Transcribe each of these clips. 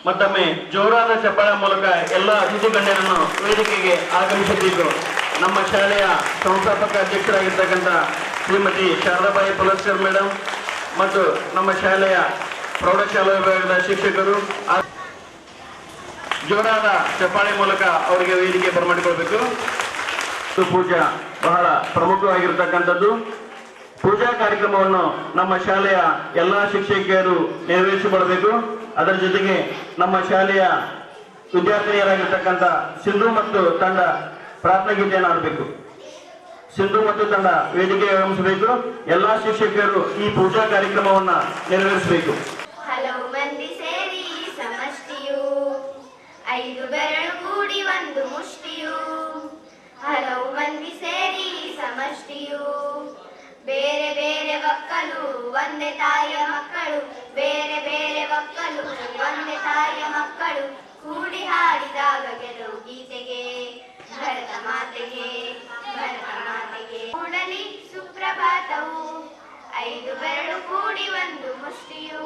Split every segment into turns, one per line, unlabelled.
ಮತ್ತೊಮ್ಮೆ ಜೋರಾದ ಚಪ್ಪಾಳೆ ಮೂಲಕ ಎಲ್ಲ ಅತಿಥಿ ಗಣ್ಯರನ್ನು ವೇದಿಕೆಗೆ ಆಗಮಿಸಬೇಕು. ನಮ್ಮ ಶಾಲೆಯ ಸಂಸ್ಥಾಪಕ ಅಧ್ಯಕ್ಷರಾಗಿರ್ತಕ್ಕಂಥ ಶ್ರೀಮತಿ ಶಾರದಾಬಾಯಿ ಪುಲಸ್ಕರ್ ಮೇಡಮ್ ಮತ್ತು ನಮ್ಮ ಶಾಲೆಯ ಪ್ರೌಢಶಾಲಾ ವಿಭಾಗದ ಶಿಕ್ಷಕರು ಜೋರಾದ ಚಪ್ಪಾಳೆ ಮೂಲಕ ಅವರಿಗೆ ವೇದಿಕೆ ಬರಮಾಡಿಕೊಳ್ಬೇಕು. ಪೂಜಾ ಬಹಳ ಪ್ರಮುಖವಾಗಿರ್ತಕ್ಕಂಥದ್ದು. ಪೂಜಾ ಕಾರ್ಯಕ್ರಮವನ್ನು ನಮ್ಮ ಶಾಲೆಯ ಎಲ್ಲಾ ಶಿಕ್ಷಕಿಯರು ನೆರವೇರಿಸಿಕೊಳ್ಳಬೇಕು. ಅದರ ಜೊತೆಗೆ ನಮ್ಮ ಶಾಲೆಯ ವಿದ್ಯಾರ್ಥಿನಿಯರಾಗಿರ್ತಕ್ಕಂಥ ಸಿಂಧು ಮತ್ತು ತಂಡ ಪ್ರಾರ್ಥನಾ ಗೀತೆಯನ್ನು ಆಡಬೇಕು. ಸಿಂಧು ಮತ್ತು ತಂಡ ವೇದಿಕೆಗೆ ಆಗಮಿಸಬೇಕು. ಎಲ್ಲಾ ಶಿಕ್ಷಕರು ಈ ಪೂಜಾ ಕಾರ್ಯಕ್ರಮವನ್ನ ನೆರವೇರಿಸಬೇಕು.
ಹಲವು ಮಂದಿ ಸೇರಿ ಸಮಷ್ಟಿಯು, ಐದು ಬೆರಳು ಕೂಡಿ ಒಂದು ಮುಷ್ಟಿಯು. ಹಲವು ಮಂದಿ ಸೇರಿ ಸಮಷ್ಟಿಯು, ಬೇರೆ ಬೇರೆ ಒಕ್ಕಲು ಒಂದೇ ತಾಯಿಯ ಮಕ್ಕಳು. ಬೇರೆ ಬೇರೆ ಒಕ್ಕಲು ಒಂದೇ ತಾಯಿಯ ಮಕ್ಕಳು, ಕೂಡಿ ಹಾಡಿದಾಗ ಗೆಲುವು ಗೀತೆಗೆ. ಭರತ ಮಾತೆಗೆ ಭರತ ಮಾತೆಗೆ ಕೂಡಲಿ ಸುಪ್ರಭಾತವು, ಐದು ಬೆರಳು ಕೂಡಿ ಒಂದು ಮುಷ್ಟಿಯು.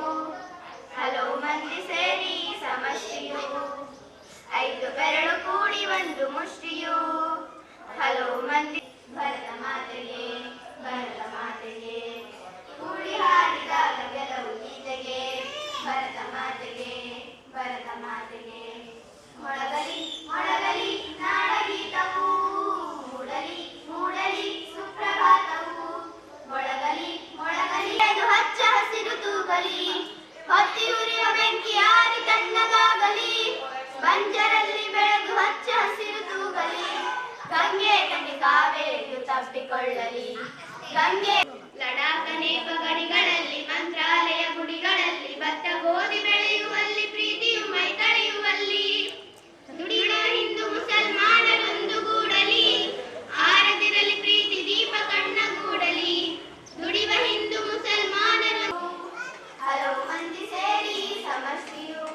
ಹಲವು ಮಂದಿ ಸೇರಿ ಸಮಷ್ಟಿಯು, ಐದು ಬೆರಳು ಕೂಡಿ ಒಂದು ಮುಷ್ಟಿಯು. ಹಲವು ಮಂದಿ ಭರತ ಮಾತೆಗೆ ಭರತ ಮಾತೆಗೆ, ಕೂಡಿ ಹಾಡಿದಾಗ ಗೆಲುವು ಗೀತೆಗೆ. ಭರತ ಮಾತೆಗೆ ಭರತ ಮಾತೆಗೆ ಮೊಳಗಲಿ ಮೊಳಗಲಿ ನಾಡಗೀತವು, ಮೂಡಲಿ ಮೂಡಲಿ ಸುಪ್ರಭಾತವು. ಮೊಳಗಲಿ ಮೊಳಗಲಿ ಅದು ಹಚ್ಚ ಹಸಿರು ತೂಗಲಿ, ಹೊತ್ತಿ ಉರಿಯುವ ಬೆಂಕಿ ಆರಿ ತಣ್ಣಗಾಗಲಿ. ಬಂಜರಲ್ಲಿ ಬೆಳೆದು ಹಚ್ಚ ಹಸಿರು ತೂಗಲಿ, ಗಂಗೆ ಕಣ್ಣಿ ಕಾವೇರಿಯು ತಪ್ಪಿಕೊಳ್ಳಲಿ. ಗಂಗೆ ಲಡಾಖ ನೇಪ ಗಡಿಗಳಲ್ಲಿ, ಮಂತ್ರಾಲಯ ಗುಡಿಗಳಲ್ಲಿ, ಭತ್ತ ಗೋಧಿ ಬೆಳೆಯುವಲ್ಲಿ, ಪ್ರೀತಿಯು ಮೈ ತಳೆಯುವಲ್ಲಿ. ದುಡಿಯುವ ಹಿಂದೂ ಮುಸಲ್ಮಾನರೊಂದು ಗೂಡಲಿ, ಆರದಿರಲಿ ಪ್ರೀತಿ ದೀಪ ಕಣ್ಣಗೂಡಲಿ. ದುಡಿಯುವ ಹಿಂದೂ ಮುಸಲ್ಮಾನರೊಂದು ಹಲವು ಮಂದಿ ಸೇರಿ ಸಮಷ್ಟಿಯು,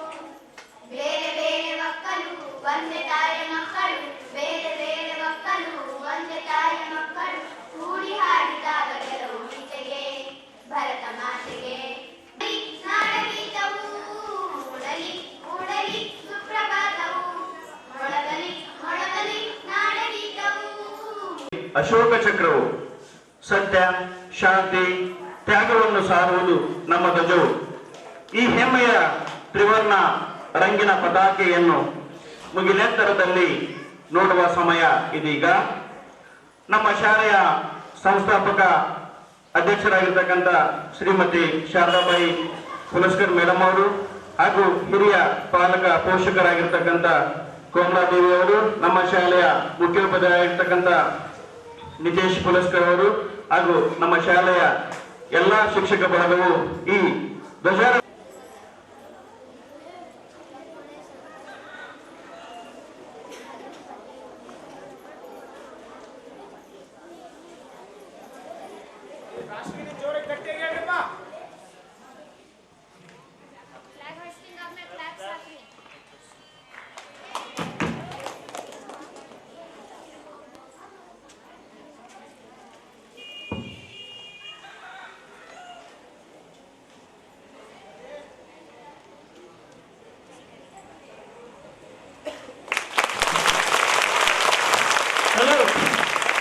ಬೇರೆ ಬೇರೆ ಒಕ್ಕಲು ಒಂದೇ ತಾಯಿಯ ಮಕ್ಕಳು. ಬೇರೆ ಬೇರೆ ಒಕ್ಕಲು ಒಂದೇ ತಾಯಿಯ ಮಕ್ಕಳು, ಕೂಡಿ ಹಾಡಿದಾಗ ಗೆಲುವು ಗೀತೆಗೆ. ಭರತ ಮಾತೆಗೆ ನಾಡಗೀತವು, ಮೂಡಲಿ ಮೂಡಲಿ ಸುಪ್ರಭಾತವು. ಮೊಳಗಲಿ ಮೊಳಗಲಿ ನಾಡಗೀತವು.
ಅಶೋಕ ಚಕ್ರವು ಸತ್ಯ ಶಾಂತಿ ತ್ಯಾಗವನ್ನು ಸಾರುವುದು ನಮ್ಮ ಧ್ವಜವು. ಈ ಹೆಮ್ಮೆಯ ತ್ರಿವರ್ಣ ರಂಗಿನ ಪತಾಕೆಯನ್ನು ಮುಗಿಲೆತ್ತರದಲ್ಲಿ ನೋಡುವ ಸಮಯ ಇದೀಗ. ನಮ್ಮ ಶಾಲೆಯ ಸಂಸ್ಥಾಪಕ ಅಧ್ಯಕ್ಷರಾಗಿರ್ತಕ್ಕಂಥ ಶ್ರೀಮತಿ ಶಾರದಾಬಾಯಿ ಪುಲಸ್ಕರ್ ಮೇಡಮ್ ಅವರು ಹಾಗೂ ಹಿರಿಯ ಪಾಲಕ ಪೋಷಕರಾಗಿರ್ತಕ್ಕಂಥ ಕೋಮಲಾದೇವಿ ಅವರು, ನಮ್ಮ ಶಾಲೆಯ ಮುಖ್ಯೋಪಾಧ್ಯಾಯರಾಗಿರ್ತಕ್ಕಂಥ ನಿತೇಶ್ ಪುಲಸ್ಕರ್ ಅವರು ಹಾಗೂ ನಮ್ಮ ಶಾಲೆಯ ಎಲ್ಲ ಶಿಕ್ಷಕ ಬಳಗವು ಈ ಧ್ವಜಾರೋಹಣ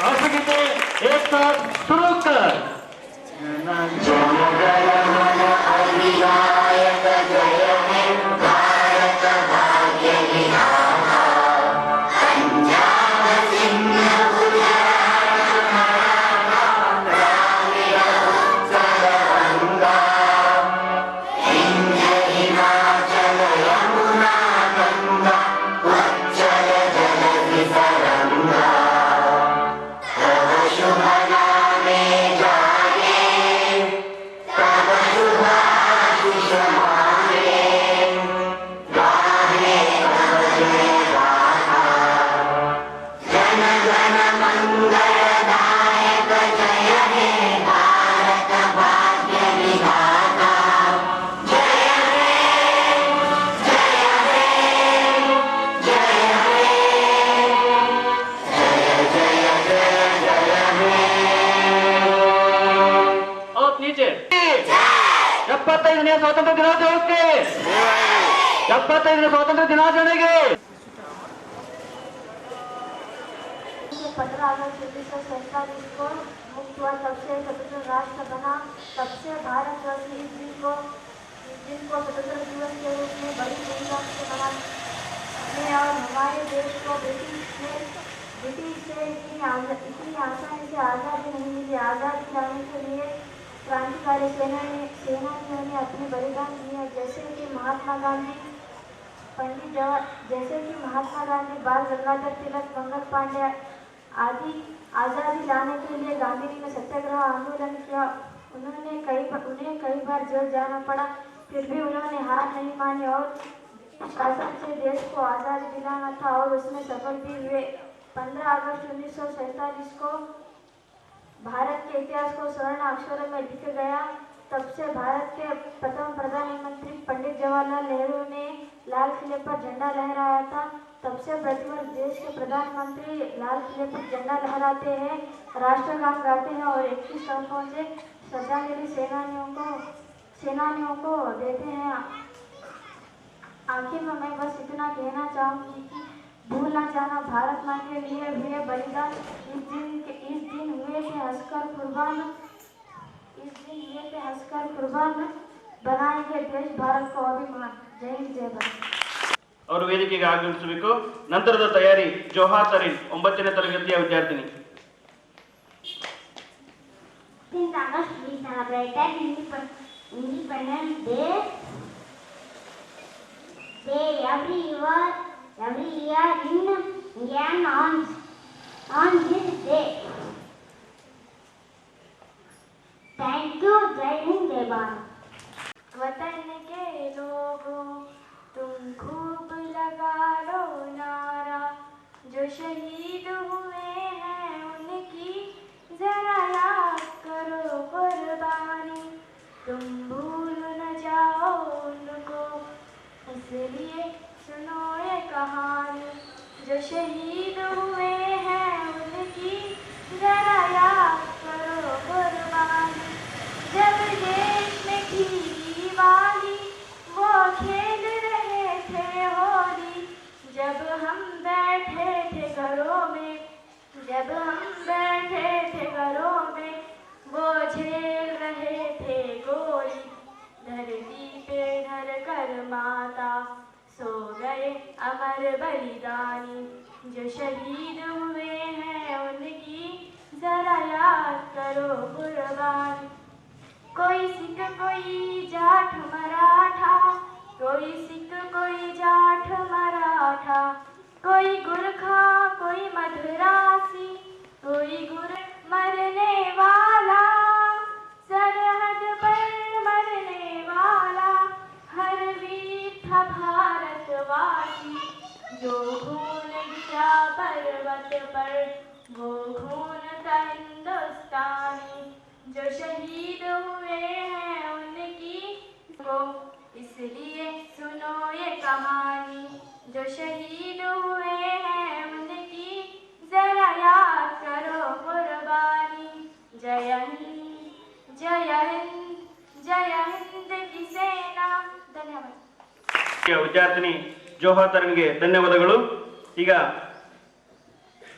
राष्ट्रगीते एक साथ शुरू कर। ಎಪ್ಪತ್ತೈದನೇ ಸ್ವಾತಂತ್ರ್ಯ ದಿನಾಚರಣೆಗೆ
15 अगस्त 1947 को मुक्त हुआ, तब से स्वतंत्र राष्ट्र बना। तब से भारतवर्ष इस दिन को स्वतंत्र दिवस के रूप में बड़ी धूमधाम से मनाने और हमारे देश को ब्रिटिश से इतनी आसानी से आज़ादी नहीं मिली। आज़ादी लाने के लिए क्रांतिकारी सेनानियों ने अपने बलिदान दिए, जैसे कि महात्मा गांधी, बाल गंगाधर तिलक, मंगल पांडे आदि। आज़ादी लाने के लिए गांधी जी ने सत्याग्रह आंदोलन किया। उन्हें कई बार जेल जाना पड़ा, फिर भी उन्होंने हार नहीं मानी और शासन से देश को आज़ादी दिलाना था और उसमें सफल भी हुए। 15 अगस्त 1947 को भारत के इतिहास को स्वर्ण अक्षरों में लिखा गया। तब से भारत के प्रथम प्रधानमंत्री पंडित जवाहरलाल नेहरू ने लाल किले पर झंडा लहराया था। तब से प्रतिवर्ष देश के प्रधानमंत्री लाल किले पर झंडा लहराते हैं, राष्ट्रगान गाते हैं और 21 स्तंभों से श्रद्धांजलि सेनानियों को देते हैं। आखिर में मैं बस इतना कहना चाहूँगी कि भूल ना जाना भारत माँ के लिए हुए बलिदान। इस दिन हुए थे हंसकर कुर्बान बनाएंगे देश भारत को अभिमान। जय हिंद, जय भारत।
ಅವರು ವೇದಿಕೆಗೆ ಆಗಮಿಸಬೇಕು. ನಂತರದ ತಯಾರಿ ಜೋಹಾ ತರೀನ್ 9ನೇ ತರಗತಿಯ ವಿದ್ಯಾರ್ಥಿನಿ.
15 August we celebrated Independence Day. Every year in India on this day. Thank you. जय हिंद, जय भारत। वतन के लोगों तुम खूब लगा लो नारा, जो शहीद हुए हैं उनकी जरा याद करो कुर्बानी। तुम भूल न जाओ उनको, इसलिए सुनो ये कहानी। जो शहीद हुए हैं उनकी जरा याद करो कुर्बानी। जब देश में थी दिवाली वो खेल रहे थे होली। जब हम बैठे थे घरों में वो झेल रहे थे गोली। धरती पे धर कर माता सो गए अमर बलिदानी, जो शहीद हुए हैं उनकी जरा याद करो कुर्बानी। कोई सिख कोई जाट मराठा, कोई सिख कोई जाट मराठा, कोई गुरखा कोई मधुरासी, कोई गुर मरने वाला, सरहद पर मरने वाला, हर वीर था भारतवासी। जो खून गिरा पर्वत पर वो खून था हिंदुस्तानी, जो शहीद हुए हैं उनकी को इसलिए सुनो ये कहानी, जो शहीद हुए हैं उनकी जरा याद करो कुर्बानी। जय हिंद जय हिंद जय हिंद की सेना। ಧನ್ಯವಾದ.
ವಿದ್ಯಾರ್ಥಿನಿ ಜೋಹಾತರನ್ಗೆ ಧನ್ಯವಾದಗಳು. ಈಗ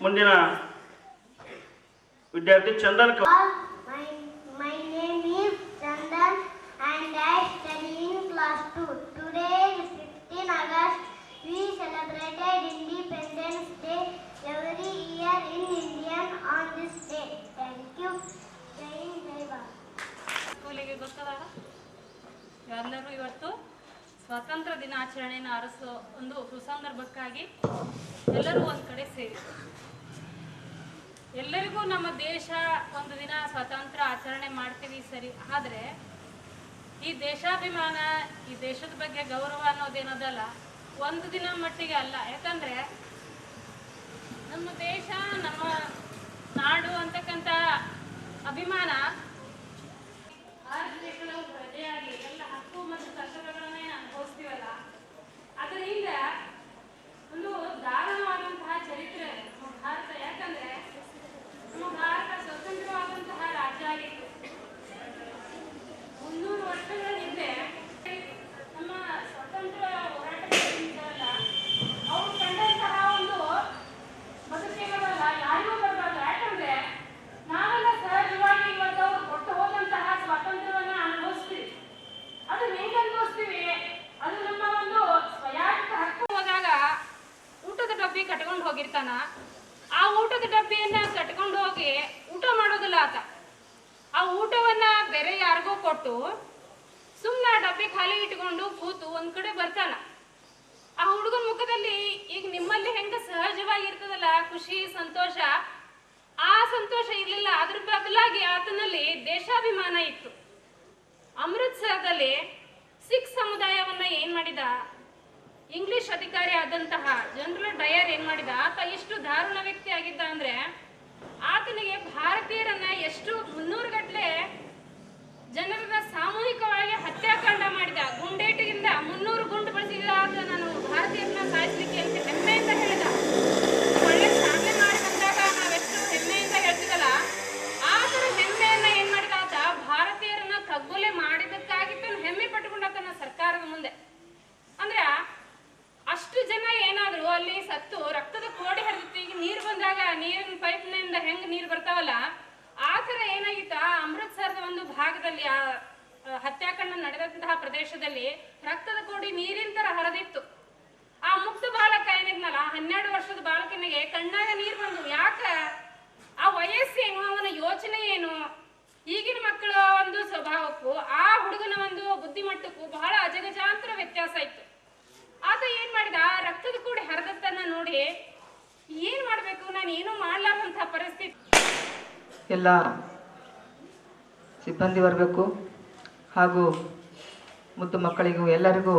ಮುಂದಿನ ವಿದ್ಯಾರ್ಥಿ Chandan.
My name is Chandan and I study in class 2. Today is 15 August. We celebrated Independence Day every year in India on this day. Thank you. Jai Hind, Jai Bharat.
ಸ್ಕೂಲಿಗೆ ಗೊತ್ತದಾಗ ಎಲ್ಲರೂ ಇವತ್ತು ಸ್ವಾತಂತ್ರ್ಯ ದಿನಾಚರಣೆಯನ್ನು ಆರಿಸೋ ಒಂದು ಸುಸಂದರ್ಭಕ್ಕಾಗಿ ಎಲ್ಲರೂ ಒಂದು ಕಡೆ ಸೇರಿ ಎಲ್ಲರಿಗೂ ನಮ್ಮ ದೇಶ ಒಂದು ದಿನ ಸ್ವಾತಂತ್ರ್ಯ ಆಚರಣೆ ಮಾಡ್ತೀವಿ ಸರಿ, ಆದರೆ ಈ ದೇಶಾಭಿಮಾನ, ಈ ದೇಶದ ಬಗ್ಗೆ ಗೌರವ ಅನ್ನೋದೇನೋದಲ್ಲ ಒಂದು ದಿನ ಮಟ್ಟಿಗೆ ಅಲ್ಲ. ಯಾಕಂದ್ರೆ ನಮ್ಮ ದೇಶ, ನಮ್ಮ ನಾಡು ಅಂತಕ್ಕಂಥ ಅಭಿಮಾನ ನಾವು ಪ್ರಜೆಯಾಗಿ ಎಲ್ಲ ಹಕ್ಕು ಮತ್ತು ಕರ್ತವ್ಯಗಳನ್ನೇ ಅನುಭವಿಸ್ತೀವಲ್ಲ, ಅದರಿಂದ ಒಂದು ದಾರುಣವಾದಂತಹ ಚರಿತ್ರೆ ನಮ್ಮ ಭಾರತ. ಯಾಕಂದ್ರೆ ನಮ್ಮ ಭಾರತ ಸ್ವತಂತ್ರವಾದಂತಹ ರಾಜ್ಯ ಆಗಿತ್ತು. 300 ವರ್ಷಗಳ ಹಿಂದೆ ನಮ್ಮ ಸ್ವತಂತ್ರ ಹೋರಾಟಗಾರರಿದ್ದಾರಲ್ಲ, ಅವ್ರು ಕಂಡಂತಹ ಒಂದು ಬದುಕೇನವಲ್ಲ ಯಾರಿಗೂ ಬರಬಾರ್ದು. ಯಾಕಂದ್ರೆ ನಾವೆಲ್ಲ ಸಹಜವಾಗಿ ಇವತ್ತು ಅವ್ರು ಕೊಟ್ಟು ಹೋದಂತಹ ಸ್ವಾತಂತ್ರ್ಯವನ್ನ ಅನುಭವಿಸ್ತೀವಿ. ಅದು ಹೆಂಗೆ ಅನುಭವಿಸ್ತೀವಿ? ಅದು ನಮ್ಮ ಒಂದು ಸ್ವಯಾಜಿತ ಹಕ್ಕು. ಹೋದಾಗ ಊಟದ ಡಬ್ಬಿ ಕಟ್ಕೊಂಡು ಹೋಗಿರ್ತಾನ. ಆ ಊಟದ ಡಬ್ಬಿಯನ್ನ ಕಟ್ಕೊಂಡು ಹೋಗಿ ಊಟ ಮಾಡೋದಿಲ್ಲ ಆತ. ಆ ಊಟವನ್ನ ಬೇರೆ ಯಾರಿಗೋ ಕೊಟ್ಟು ಸುಮ್ಮನೆ ಡಬ್ಬಿ ಖಾಲಿ ಇಟ್ಕೊಂಡು ಕೂತು ಒಂದ್ ಕಡೆ ಬರ್ತಾನ. ಆ ಹುಡುಗನ ಮುಖದಲ್ಲಿ ಈಗ ನಿಮ್ಮಲ್ಲಿ ಹೆಂಗ ಸಹಜವಾಗಿರ್ತದಲ್ಲ ಖುಷಿ, ಸಂತೋಷ, ಆ ಸಂತೋಷ ಇರಲಿಲ್ಲ. ಅದ್ರ ಬದಲಾಗಿ ಆತನಲ್ಲಿ ದೇಶಾಭಿಮಾನ ಇತ್ತು. ಅಮೃತ್ಸರದಲ್ಲಿ ಸಿಖ್ ಸಮುದಾಯವನ್ನ ಏನ್ ಮಾಡಿದ, ಇಂಗ್ಲಿಷ್ ಅಧಿಕಾರಿ ಆದಂತಹ ಜನರಲ್ ಡಯರ್ ಏನ್ ಮಾಡಿದ, ಆತ ಎಷ್ಟು ದಾರುಣ ವ್ಯಕ್ತಿ ಆಗಿದ್ದ ಅಂದ್ರೆ ಆತನಿಗೆ ಭಾರತೀಯರನ್ನ ಎಷ್ಟು 300 ಗಟ್ಟಲೆ ಜನರನ್ನ ಸಾಮೂಹಿಕವಾಗಿ ಹತ್ಯಾಕಾಂಡ ಮಾಡಿದ. ಗುಂಡೇಟಿಗಿಂದ 300 ಗುಂಡು ಬಳಸಿದ ಆತ ನಾನು ಭಾರತೀಯರನ್ನ ಸಾಯಿಸ್ಲಿಕ್ಕೆ ಅಂತ ಹೆಮ್ಮೆಯಿಂದ ಹೇಳಿದ. ಒಳ್ಳೆ ಸಾಧನೆ ಮಾಡಿ ಬಂದಾಗ ನಾವೆಷ್ಟು ಹೆಮ್ಮೆಯಿಂದ ಹೇಳ್ತೀವಲ್ಲ, ಆ ತರ ಹೆಮ್ಮೆಯನ್ನ ಏನ್ ಮಾಡಿದ ಆತ, ಭಾರತೀಯರನ್ನ ಕಗ್ಗೊಲೆ ಮಾಡಿದಕ್ಕಾಗಿ ತನ್ನ ಹೆಮ್ಮೆ ಪಟ್ಟುಕೊಂಡ ತನ್ನ ಸರ್ಕಾರದ ಮುಂದೆ. ಅಂದ್ರೆ ಅಷ್ಟು ಜನ ಏನಾದ್ರು ಅಲ್ಲಿ ಸತ್ತು ರಕ್ತದ ಕೋಡಿ ಹರಿದಿತ್ತು. ಈಗ ನೀರು ಬಂದಾಗ ನೀರಿನ ಪೈಪ್ನಿಂದ ಹೆಂಗ್ ನೀರು ಬರ್ತಾವಲ್ಲ, ಆ ತರ ಏನಾಗಿತ್ತ, ಅಮೃತ್ಸರದ ಒಂದು ಭಾಗದಲ್ಲಿ ಆ ಹತ್ಯಾಕಾಂಡ ನಡೆದಂತಹ ಪ್ರದೇಶದಲ್ಲಿ ರಕ್ತದ ಕೋಡಿ ನೀರಿನ ತರ ಹರಿದಿತ್ತು. ಆ ಮುಕ್ತ ಬಾಲಕ ಏನಿದ್ನಲ್ಲ, 12 ವರ್ಷದ ಬಾಲಕನಿಗೆ ಕಣ್ಣಾಗ ನೀರು ಬಂದು. ಯಾಕ? ಆ ವಯಸ್ಸೇನು, ಅವನ ಯೋಚನೆ ಏನು, ಈಗಿನ ಮಕ್ಕಳ ಒಂದು ಸ್ವಭಾವಕ್ಕೂ ಆ ಹುಡುಗನ ಒಂದು ಬುದ್ಧಿಮಟ್ಟಕ್ಕೂ ಬಹಳ ಅಜಗಜಾಂತರ ವ್ಯತ್ಯಾಸ ಇತ್ತು. ಆತ ಏನ್ ಮಾಡಿದ, ರಕ್ತದ ಕೂಡಿ ಹರಿದತ್ತನ್ನ ನೋಡಿ ಏನ್ ಮಾಡ್ಬೇಕು, ನಾನು ಏನು ಮಾಡ್ಲಾರ್ದಂತಹ ಪರಿಸ್ಥಿತಿ.
ಎಲ್ಲ ಸಿಬ್ಬಂದಿ ಬರಬೇಕು ಹಾಗೂ ಮುದ್ದು ಮಕ್ಕಳಿಗೂ ಎಲ್ಲರಿಗೂ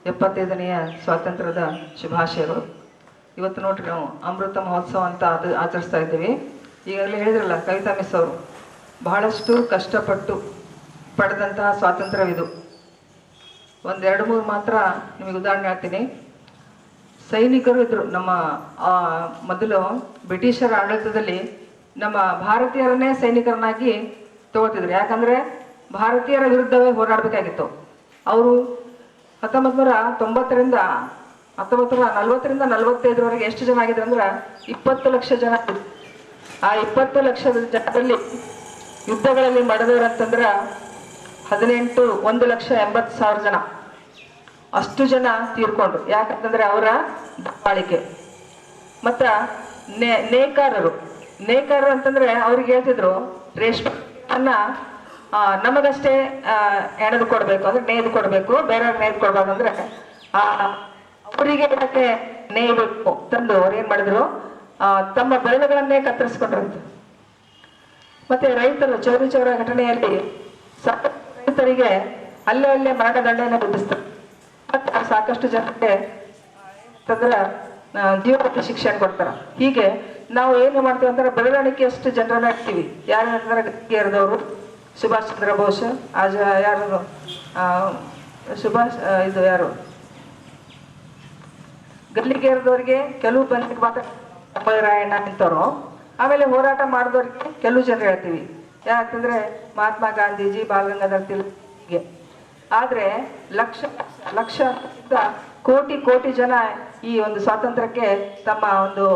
75ನೆಯ ಸ್ವಾತಂತ್ರ್ಯದ ಶುಭಾಶಯಗಳು. ಇವತ್ತು ನೋಡ್ರಿ ನಾವು ಅಮೃತ ಮಹೋತ್ಸವ ಅಂತ ಅದು ಆಚರಿಸ್ತಾ ಇದ್ದೀವಿ. ಈಗಾಗಲೇ ಹೇಳಿದ್ರಲ್ಲ ಕವಿತಾ ಮಿಸ್ ಅವರು, ಬಹಳಷ್ಟು ಕಷ್ಟಪಟ್ಟು ಪಡೆದಂತಹ ಸ್ವಾತಂತ್ರ್ಯವಿದು. 1-2-3 ಮಾತ್ರ ನಿಮಗೆ ಉದಾಹರಣೆ ಹೇಳ್ತೀನಿ. ಸೈನಿಕರು ಇದ್ರು ನಮ್ಮ ಮೊದಲು ಬ್ರಿಟಿಷರ ಆಡಳಿತದಲ್ಲಿ ನಮ್ಮ ಭಾರತೀಯರನ್ನೇ ಸೈನಿಕರನ್ನಾಗಿ ತಗೋತಿದ್ರು. ಯಾಕಂದರೆ ಭಾರತೀಯರ ವಿರುದ್ಧವೇ ಹೋರಾಡಬೇಕಾಗಿತ್ತು. ಅವರು 1990ರಿಂದ 45ರವರೆಗೆ ಎಷ್ಟು ಜನ ಆಗಿದ್ರು ಅಂದ್ರೆ 20 ಲಕ್ಷ ಜನ. ಆ 20 ಲಕ್ಷದ ಜನದಲ್ಲಿ ಯುದ್ಧಗಳಲ್ಲಿ ಮಡಿದವರಂತಂದ್ರೆ 1,80,000 ಜನ. ಅಷ್ಟು ಜನ ತೀರ್ಕೊಂಡ್ರು. ಯಾಕಂತಂದ್ರೆ ಅವರ ದಬ್ಬಾಳಿಕೆ. ಮತ್ತ ನೇಕಾರರು ಅಂತಂದ್ರೆ ಅವ್ರಿಗೆ ಹೇಳ್ತಿದ್ರು ರೇಷ್ಮೆಯನ್ನ ನಮಗಷ್ಟೇ ಎಣೆದು ಕೊಡ್ಬೇಕು, ಅಂದ್ರೆ ನೇಯ್ದು ಕೊಡ್ಬೇಕು, ಬೇರೆಯವ್ರಿಗೆ ನೇಯ್ದು ಕೊಡ್ಬಾರ್ದು. ಅಂದ್ರೆ ಅವರಿಗೆ ಯಾಕೆ ನೇಯ್ಬೇಕು ತಂದು ಅವ್ರು ಏನ್ ಮಾಡಿದ್ರು, ತಮ್ಮ ಬೆರಳುಗಳನ್ನೇ ಕತ್ತರಿಸ್ಕೊಂಡ್ರಂತೆ. ಮತ್ತೆ ರೈತರು ಚೌರಿ ಚೌರ ಘಟನೆಯಲ್ಲಿ ರೈತರಿಗೆ ಅಲ್ಲೇ ಮರಣದಂಡನೆ ವಿಧಿಸ್ತಾರೆ. ಮತ್ತೆ ಸಾಕಷ್ಟು ಜನಕ್ಕೆ ಅಂತಂದ್ರೆ ಜೀವನ ಶಿಕ್ಷಣ ಕೊಡ್ತಾರ. ಹೀಗೆ ನಾವು ಏನು ಮಾಡ್ತೀವಿ ಅಂದ್ರೆ ಬೆರಳಿಕೆಯಷ್ಟು ಜನರನ್ನ ಇರ್ತೀವಿ. ಯಾರಂದ್ರೆ ಗಟ್ಟಿಗೆರೆದವರು ಸುಭಾಷ್ ಚಂದ್ರ ಬೋಸ್, ಯಾರು ಸುಭಾಷ್ ಇದು ಯಾರು ಗಲ್ಲಿಗೇರಿದವ್ರಿಗೆ ಕೆಲವು ಬಂದಿಗೆ ಮಾತ್ರ ರಾಯಣ್ಣ ಇಂಥವ್ರು. ಆಮೇಲೆ ಹೋರಾಟ ಮಾಡಿದವ್ರಿಗೆ ಕೆಲವು ಜನ ಹೇಳ್ತೀವಿ. ಯಾಕಂದ್ರೆ ಮಹಾತ್ಮ ಗಾಂಧೀಜಿ, ಬಾಲ್ ಗಂಗಾಧರ್ ತಿಲಕ್ಗೆ. ಆದ್ರೆ ಲಕ್ಷ ಕೋಟಿ ಜನ ಈ ಒಂದು ಸ್ವಾತಂತ್ರ್ಯಕ್ಕೆ ತಮ್ಮ ಒಂದು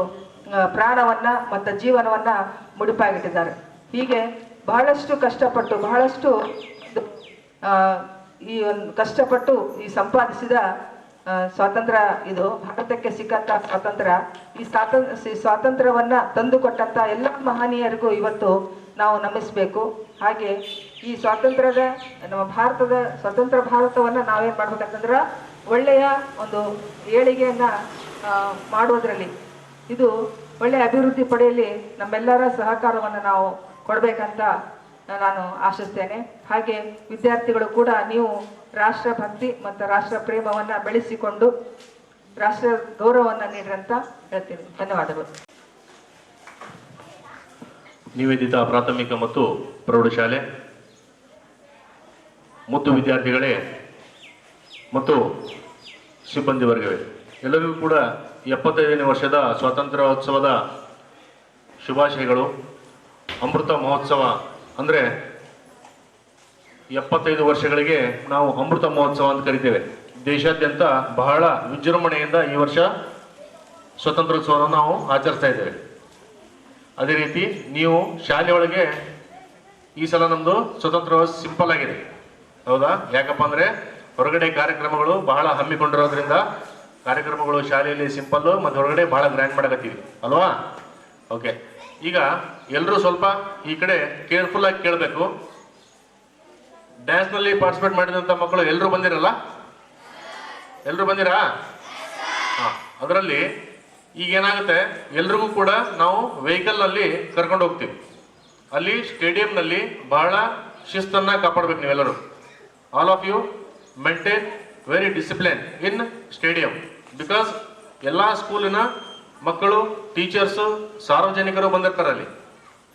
ಪ್ರಾಣವನ್ನ ಮತ್ತು ಜೀವನವನ್ನ ಮುಡಿಪಾಗಿಟ್ಟಿದ್ದಾರೆ. ಹೀಗೆ ಬಹಳಷ್ಟು ಕಷ್ಟಪಟ್ಟು ಈ ಒಂದು ಕಷ್ಟಪಟ್ಟು ಈ ಸಂಪಾದಿಸಿದ ಸ್ವಾತಂತ್ರ್ಯ ಇದು ಭಾರತಕ್ಕೆ ಸಿಕ್ಕಂತ ಸ್ವಾತಂತ್ರ್ಯ. ಈ ಸ್ವಾತಂತ್ರ್ಯವನ್ನ ತಂದುಕೊಟ್ಟಂತ ಎಲ್ಲ ಮಹನೀಯರಿಗೂ ಇವತ್ತು ನಾವು ನಮಿಸ್ಬೇಕು. ಹಾಗೆ ಈ ಸ್ವಾತಂತ್ರ್ಯದ ನಮ್ಮ ಭಾರತದ ಸ್ವತಂತ್ರ ಭಾರತವನ್ನ ನಾವೇನ್ ಮಾಡ್ಬೇಕಂತಂದ್ರ ಒಳ್ಳೆಯ ಒಂದು ಏಳಿಗೆಯನ್ನ ಮಾಡುವುದರಲ್ಲಿ, ಇದು ಒಳ್ಳೆಯ ಅಭಿವೃದ್ಧಿ ಪಡೆಯಲಿ ನಮ್ಮೆಲ್ಲರ ಸಹಕಾರವನ್ನು ನಾವು ಕೊಡಬೇಕಂತ ನಾನು ಆಶಿಸ್ತೇನೆ. ಹಾಗೆ ವಿದ್ಯಾರ್ಥಿಗಳು ಕೂಡ ನೀವು ರಾಷ್ಟ್ರಭಕ್ತಿ ಮತ್ತು ರಾಷ್ಟ್ರ ಪ್ರೇಮವನ್ನು ಬೆಳೆಸಿಕೊಂಡು ರಾಷ್ಟ್ರ ಗೌರವವನ್ನು ನೀಡ್ರಿ ಅಂತ ಹೇಳ್ತೀನಿ. ಧನ್ಯವಾದಗಳು.
ನಿವೇದಿತ ಪ್ರಾಥಮಿಕ ಮತ್ತು ಪ್ರೌಢಶಾಲೆ ಮತ್ತು ವಿದ್ಯಾರ್ಥಿಗಳೇ ಮತ್ತು ಸಿಬ್ಬಂದಿ ವರ್ಗವೇ, ಎಲ್ಲರಿಗೂ ಕೂಡ 75ನೇ ವರ್ಷದ ಸ್ವಾತಂತ್ರ್ಯೋತ್ಸವದ ಶುಭಾಶಯಗಳು. ಅಮೃತ ಮಹೋತ್ಸವ ಅಂದರೆ 75 ವರ್ಷಗಳಿಗೆ ನಾವು ಅಮೃತ ಮಹೋತ್ಸವ ಅಂತ ಕರಿತೇವೆ. ದೇಶಾದ್ಯಂತ ಬಹಳ ವಿಜೃಂಭಣೆಯಿಂದ ಈ ವರ್ಷ ಸ್ವಾತಂತ್ರ್ಯೋತ್ಸವವನ್ನು ನಾವು ಆಚರಿಸ್ತಾ ಇದ್ದೇವೆ. ಅದೇ ರೀತಿ ನೀವು ಶಾಲೆಯೊಳಗೆ ಈ ಸಲ ನಮ್ಮದು ಸ್ವಾತಂತ್ರ್ಯೋತ್ಸವ ಸಿಂಪಲ್ ಆಗಿದೆ, ಹೌದಾ? ಯಾಕಪ್ಪ ಅಂದರೆ ಹೊರಗಡೆ ಕಾರ್ಯಕ್ರಮಗಳು ಬಹಳ ಹಮ್ಮಿಕೊಂಡಿರೋದ್ರಿಂದ ಕಾರ್ಯಕ್ರಮಗಳು ಶಾಲೆಯಲ್ಲಿ ಸಿಂಪಲ್ಲು ಮತ್ತು ಹೊರಗಡೆ ಬಹಳ ಗ್ರ್ಯಾಂಡ್ ಮಾಡಕತ್ತೀವಿ ಅಲ್ವಾ? ಓಕೆ, ಈಗ ಎಲ್ಲರೂ ಸ್ವಲ್ಪ ಈ ಕಡೆ ಕೇರ್ಫುಲ್ ಆಗಿ ಕೇಳಬೇಕು. ಡ್ಯಾನ್ಸ್ನಲ್ಲಿ ಪಾರ್ಟಿಸಿಪೇಟ್ ಮಾಡಿದಂಥ ಮಕ್ಕಳು ಎಲ್ಲರೂ ಬಂದಿರಲ್ಲ? ಎಲ್ಲರೂ ಬಂದಿರಾ? ಹಾಂ, ಅದರಲ್ಲಿ ಈಗ ಏನಾಗುತ್ತೆ, ಎಲ್ರಿಗೂ ಕೂಡ ನಾವು ವೆಹಿಕಲ್ನಲ್ಲಿ ಕರ್ಕೊಂಡು ಹೋಗ್ತೀವಿ. ಅಲ್ಲಿ ಸ್ಟೇಡಿಯಂನಲ್ಲಿ ಬಹಳ ಶಿಸ್ತನ್ನು ಕಾಪಾಡಬೇಕು ನೀವೆಲ್ಲರೂ. All of you maintain very discipline in stadium, because ಎಲ್ಲ ಸ್ಕೂಲಿನ ಮಕ್ಕಳು, ಟೀಚರ್ಸು, ಸಾರ್ವಜನಿಕರು ಬಂದಿರ್ತಾರೆ ಅಲ್ಲಿ.